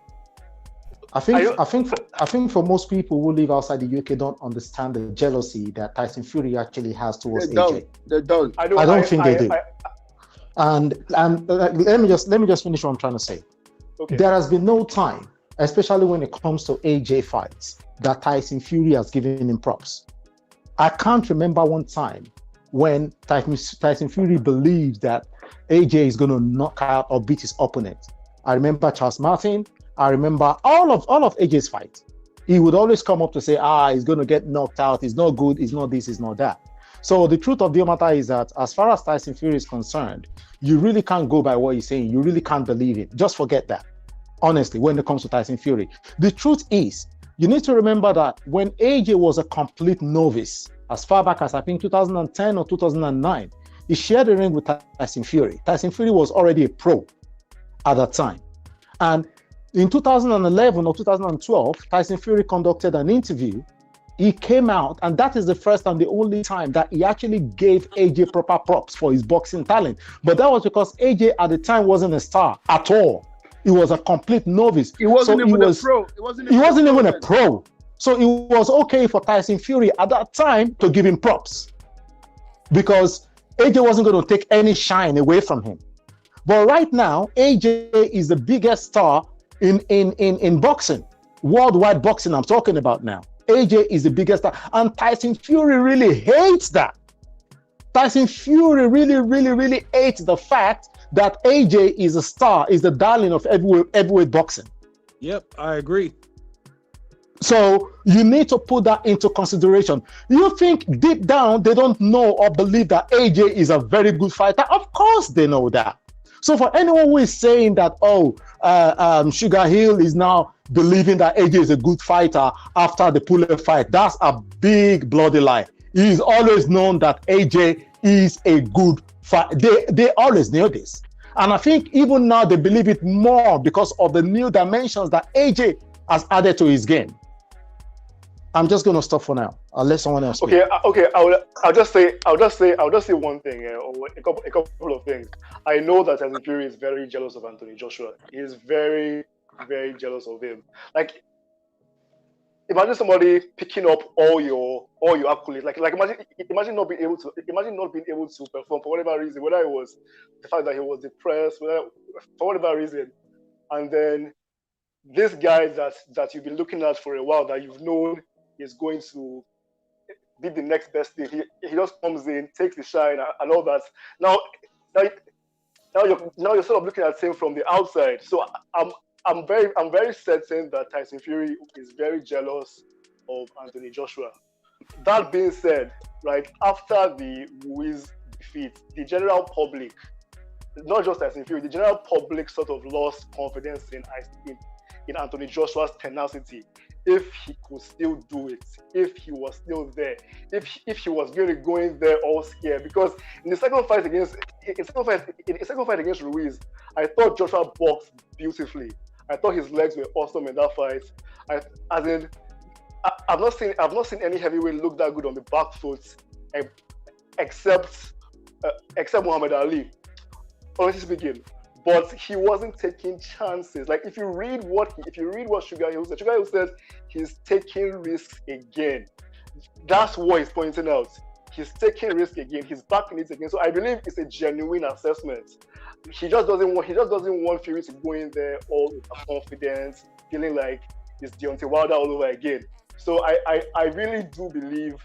I think for most people who live outside the UK don't understand the jealousy that Tyson Fury actually has towards AJ. They don't. I don't think they do. And let me just finish what I'm trying to say. Okay. There has been no time, especially when it comes to AJ fights, that Tyson Fury has given him props. I can't remember one time when Tyson Fury believed that AJ is going to knock out or beat his opponent. I remember Charles Martin. I remember all of AJ's fights. He would always come up to say, he's going to get knocked out. He's not good. He's not this. He's not that. So the truth of the matter is that as far as Tyson Fury is concerned, you really can't go by what he's saying. You really can't believe it. Just forget that. Honestly, when it comes to Tyson Fury, the truth is, you need to remember that when AJ was a complete novice, as far back as I think 2010 or 2009, he shared the ring with Tyson Fury. Tyson Fury was already a pro at that time. And in 2011 or 2012, Tyson Fury conducted an interview. He came out, and that is the first and the only time that he actually gave AJ proper props for his boxing talent. But that was because AJ at the time wasn't a star at all. He was a complete novice. He wasn't even a pro. He wasn't even a pro. So it was okay for Tyson Fury at that time to give him props because AJ wasn't going to take any shine away from him. But right now, AJ is the biggest star in boxing, worldwide boxing I'm talking about now. AJ is the biggest star, and Tyson Fury really hates that. Tyson Fury really hates the fact that AJ is a star, is the darling of heavyweight boxing. Yep, I agree. So you need to put that into consideration. You think deep down they don't know or believe that AJ is a very good fighter? Of course they know that. So for anyone who is saying that, SugarHill is now believing that AJ is a good fighter after the Pule fight, that's a big bloody lie. He's always known that AJ is a good fighter. They always knew this. And I think even now they believe it more because of the new dimensions that AJ has added to his game. I'm just going to stop for now. I'll let someone else speak. Okay. I'll just say one thing, or a couple of things. I know that Tyson Fury is very jealous of Anthony Joshua. He is very, very jealous of him. Like, imagine somebody picking up all your accolades. Like imagine not being able to perform for whatever reason, whether it was the fact that he was depressed, for whatever reason, and then this guy that you've been looking at for a while, that you've known is going to be the next best thing. He just comes in, takes the shine and all that. Now you're sort of looking at him from the outside. So I'm very certain that Tyson Fury is very jealous of Anthony Joshua. That being said, right after the Ruiz defeat, the general public, not just Tyson Fury, the general public sort of lost confidence in Anthony Joshua's tenacity. If he could still do it, if he was still there, if he was really going there all scared, because in the second fight against Ruiz, I thought Joshua boxed beautifully. I thought his legs were awesome in that fight. I've not seen any heavyweight look that good on the back foot, except Muhammad Ali. Honestly speaking. But he wasn't taking chances. Like if you read what SugarHill said, SugarHill says he's taking risks again. That's what he's pointing out. He's taking risks again. He's backing it again. So I believe it's a genuine assessment. He just doesn't want Fury to go in there all with confidence, feeling like it's Deontay Wilder all over again. So I really do believe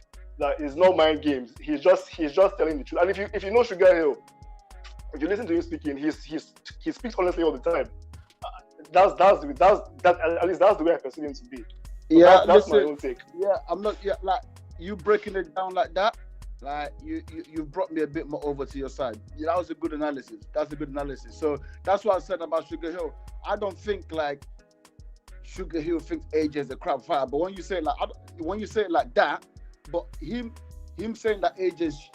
that it's not mind games. He's just telling the truth. And if you know SugarHill, if you listen to him speaking, he speaks honestly all the time. That's at least that's the way I perceive him to be. So that's my own take. Yeah, I'm not. Yeah, like you breaking it down like that. Like you brought me a bit more over to your side. Yeah, that was a good analysis. That's a good analysis. So that's what I said about SugarHill. I don't think like SugarHill thinks AJ is a crap fighter. But when you say it like that, but him saying that AJ's,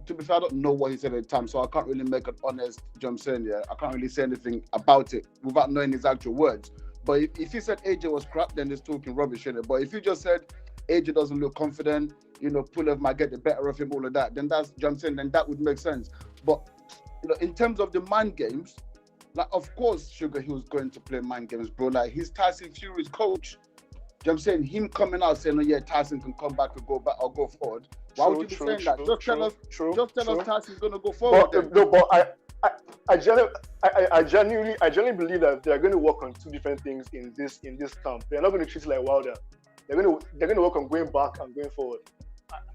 to be fair, I don't know what he said at the time, so I can't really make an honest, you know what I'm saying, yeah? I can't really say anything about it without knowing his actual words. But if he said AJ was crap, then he's talking rubbish in it. But if you just said AJ doesn't look confident, Pulev might get the better of him, all of that, then that's, you know what I'm saying, then that would make sense. But, in terms of the mind games, like, of course, SugarHill's going to play mind games, bro. Like, he's Tyson Fury's coach. You know what I'm saying? Him coming out saying, oh yeah, Tyson can come back and go back or go forward. Why would you be saying that? Just tell us Tyson's going to go forward. I genuinely believe that they are going to work on two different things in this camp. They're not going to treat it like Wilder. They're going to work on going back and going forward.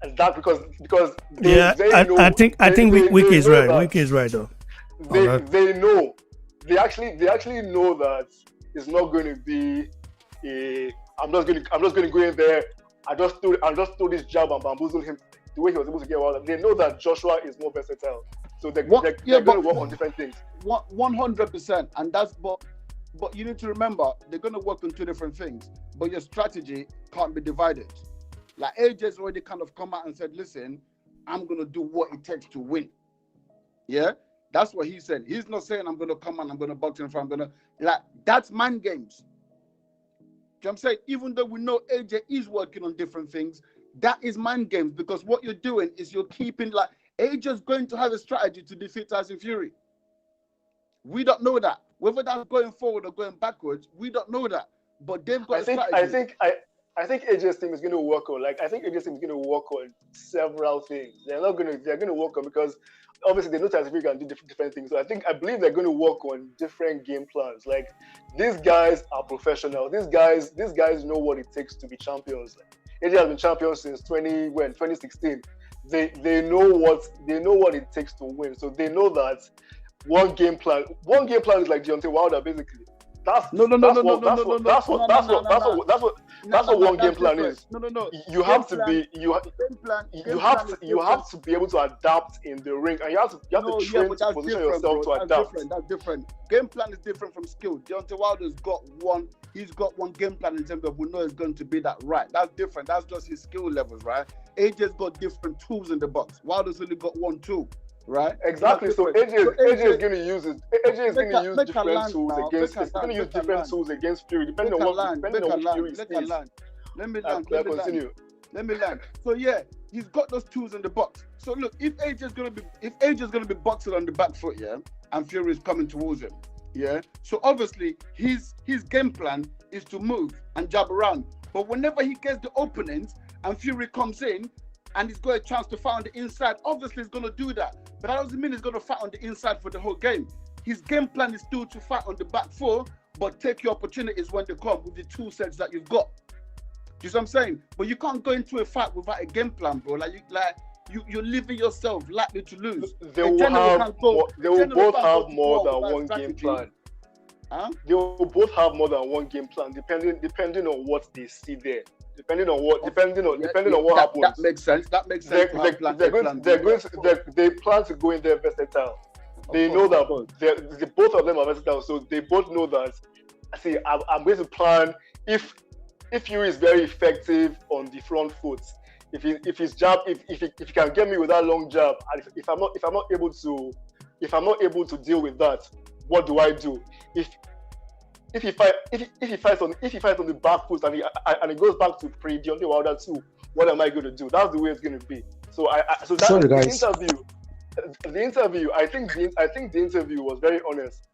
And that because I think Wiki is right. Wiki is right though. They actually know that it's not going to be I'm just going to go in there. I just threw this jab and bamboozle him the way he was able to get Wilder. They know that Joshua is more versatile, so they're going to work on different things. 100%, and that's but you need to remember they're going to work on two different things. But your strategy can't be divided. Like AJ's already kind of come out and said, "Listen, I'm going to do what it takes to win." Yeah, that's what he said. He's not saying I'm going to come and I'm going to box him. I'm going to that's man games. You know what I'm saying? Even though we know AJ is working on different things, that is mind games, because what you're doing is you're keeping AJ's going to have a strategy to defeat Tyson Fury. We don't know that. Whether that's going forward or going backwards, we don't know that. But they've got a strategy. I think AJ's team is going to work on AJ's team is going to work on several things. They're going to work on, because obviously they know Tyson Fury can do different things. So I believe they're going to work on different game plans. Like, these guys are professional. These guys know what it takes to be champions. AJ has been champion since 2016. They know what it takes to win. So they know that one game plan is like Deontay Wilder, basically. That's what one game plan is. You have to be able to adapt in the ring, and you have to train to position yourself to adapt. That's different. Game plan is different from skill. Deontay Wilder's got one. He's got one game plan in terms of we know it's going to be that right. That's different. That's just his skill levels, right? AJ's got different tools in the box. Wilder's only got one tool. Right? Exactly. So AJ is going to use it. AJ is going to use different tools against. He's going to use different tools against Fury, depending on what Fury sees. Let me land. So yeah, he's got those tools in the box. So look, if AJ's going to be boxing on the back foot, yeah, and Fury is coming towards him, yeah. So obviously his game plan is to move and jab around. But whenever he gets the openings and Fury comes in, and he's got a chance to fight on the inside, obviously he's going to do that. But that doesn't mean he's going to fight on the inside for the whole game. His game plan is still to fight on the back foot, but take your opportunities when they come with the tool sets that you've got. Do you see what I'm saying? But you can't go into a fight without a game plan, bro. You're leaving yourself likely to lose. They will both have more than one game plan. Huh? They will both have more than one game plan, depending on what they see there. Depending on what happens. That makes sense. They plan to go in there versatile. They know that both of them are versatile, so they both know that. See, I'm going to plan if Fury is very effective on the front foot. If his jab, if he can get me with that long jab, and if I'm not able to deal with that, what do I do? If he fights on the back foot and it goes back to Deontay Wilder too, what am I going to do? That's the way it's going to be. The interview. I think the interview was very honest.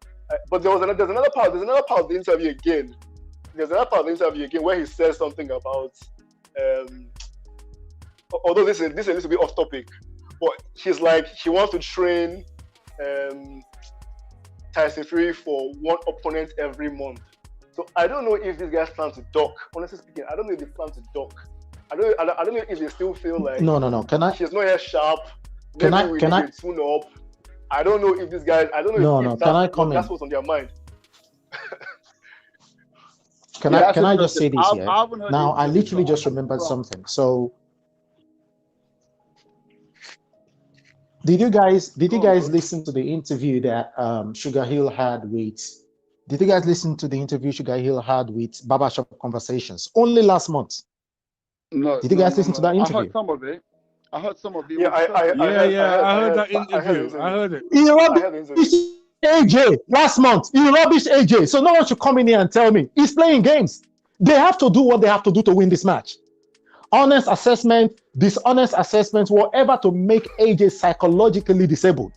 But there's another part of the interview again. There's another part of the interview again where he says something about. Although this is a little bit off topic, but he's like he wants to train. Tyson Fury for one opponent every month. So I don't know if these guys plan to dock. Honestly speaking, I don't know if they plan to dock. I don't know if they still feel like no. Can I? She's not yet sharp. Can I tune up? I don't know if these guys. I don't know if that's what's on their mind. Can I just say this here? Now I literally just remembered something. So Did you guys listen to the interview that SugarHill had with? Did you guys listen to the interview SugarHill had with Barbershop Conversations only last month? No. Did you guys listen to that interview? I heard some of it. Yeah, I heard that interview. I heard it. You rubbish AJ last month. You rubbish AJ. So no one should come in here and tell me he's playing games. They have to do what they have to do to win this match. Honest assessment, dishonest assessment, whatever to make AJ psychologically disabled.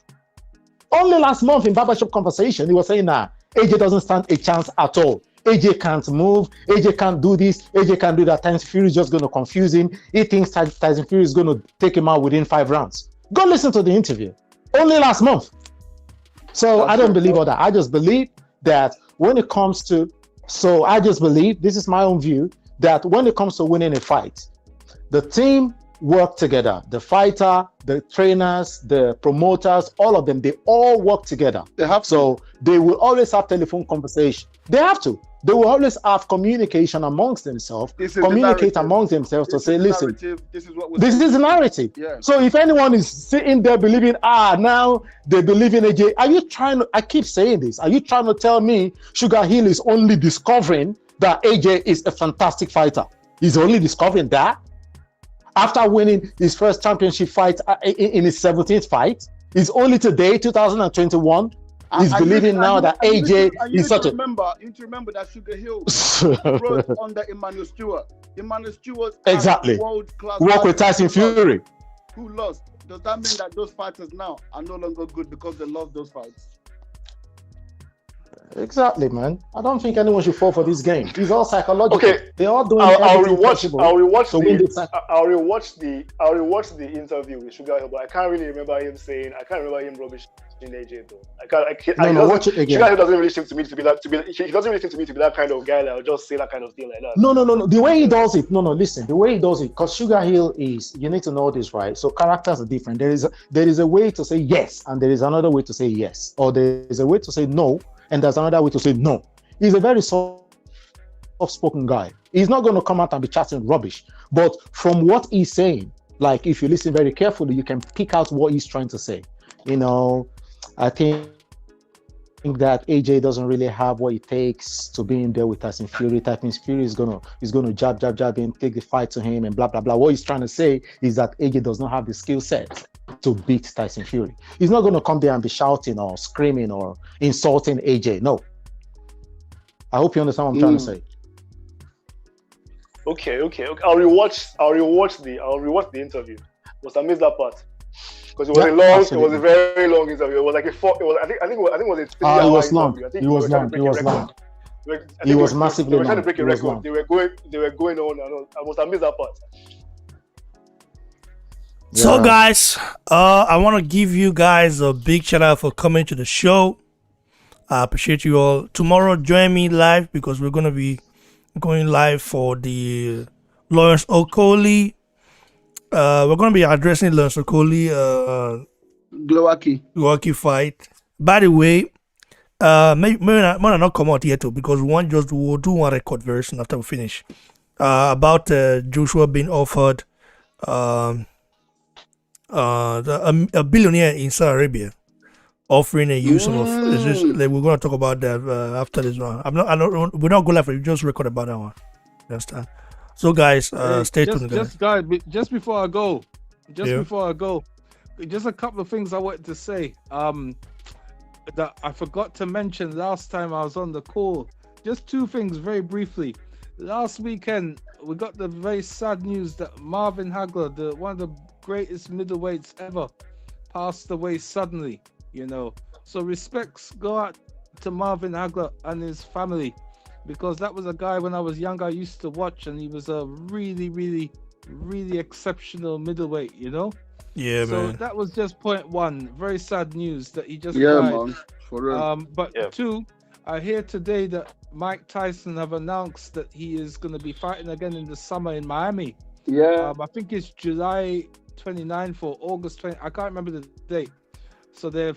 Only last month in Barbershop Conversation, he was saying, AJ doesn't stand a chance at all. AJ can't move, AJ can't do this, AJ can't do that. Tyson Fury is just going to confuse him. He thinks Tyson Fury is going to take him out within 5 rounds. Go listen to the interview. Only last month. So I don't believe all that. I just believe that when it comes to, this is my own view, that when it comes to winning a fight, the team work together. The fighter, the trainers, the promoters, all of them, they all work together. They have to. So they will always have telephone conversation. They have to. They will always have communication amongst themselves, communicate amongst themselves to say, listen, this is the narrative. Yeah. So if anyone is sitting there believing, now they believe in AJ, I keep saying this, are you trying to tell me SugarHill is only discovering that AJ is a fantastic fighter? He's only discovering that? After winning his first championship fight in his 17th fight, it's only today, 2021, he's believing now that AJ is such a... You need to remember that SugarHill rode under Emmanuel Stewart. Emmanuel Stewart exactly world-class work with Tyson Fury. Who lost? Does that mean that those fighters now are no longer good because they lost those fights? Exactly, man. I don't think anyone should fall for this game. It's all psychological. Okay, they're all doing I'll everything possible. I'll rewatch the interview with SugarHill, but I can't really remember him saying. I can't remember him rubbish in AJ though. Watch it again. SugarHill doesn't really seem to me to be that. He doesn't really seem to me to be that kind of guy that will just say that kind of thing like that. No. The way he does it. Listen. The way he does it, because SugarHill is. You need to know this, right? So characters are different. There is a way to say yes, and there is another way to say yes, or there is a way to say no. And there's another way to say no. He's a very soft-spoken guy. He's not going to come out and be chatting rubbish. But from what he's saying, like if you listen very carefully, you can pick out what he's trying to say. I think that AJ doesn't really have what it takes to be in there with Tyson Fury. Tyson Fury is gonna jab him, take the fight to him, and blah blah blah. What he's trying to say is that AJ does not have the skill set to beat Tyson Fury. He's not going to come there and be shouting or screaming or insulting AJ. No. I hope you understand what I'm trying to say. Okay. I'll rewatch the interview. Must have missed that part because it was it was a very long interview. It was like I think it was a 3-hour it was interview. long. It was long. It was massively long. They were trying to break a record. They were going on and on. I must have missed that part. Yeah. So guys, I want to give you guys a big shout out for coming to the show. I appreciate you all. Tomorrow, join me live because we're going to be going live for the Lawrence Okolie. We're going to be addressing Lawrence Okolie Glowacki fight. By the way, may not come out yet too because we'll do one record version after we finish about Joshua being offered a billionaire in Saudi Arabia offering a use of we're going to talk about that after this one. We're not going to just record about that one. Understand? So guys, stay tuned. Just before I go, just a couple of things I wanted to say. That I forgot to mention last time I was on the call. Just 2 things very briefly. Last weekend we got the very sad news that Marvin Hagler, one of the greatest middleweights ever, passed away suddenly. So respects go out to Marvin Hagler and his family, because that was a guy when I was young I used to watch, and he was a really, really, really exceptional middleweight. Yeah, so man. that was just point 1. Very sad news that he just died. Man, for real. But 2, I hear today that Mike Tyson have announced that he is going to be fighting again in the summer in Miami. Yeah. I think it's July 29th or August 20. I can't remember the date. So they're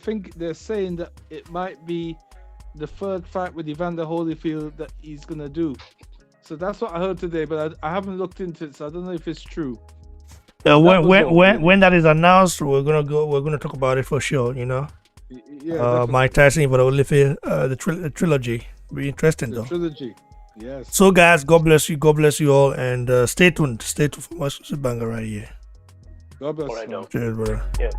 saying that it might be the 3rd fight with Evander Holyfield that he's going to do. So that's what I heard today, but I haven't looked into it, so I don't know if it's true. When that is announced, we're gonna talk about it for sure. Yeah. Mike Tyson, Evander Holyfield, the trilogy. Be interesting though. Trilogy. Yes. So guys, God bless you all, and stay tuned for my banger right here. God bless. All right, cheers, brother. Yeah.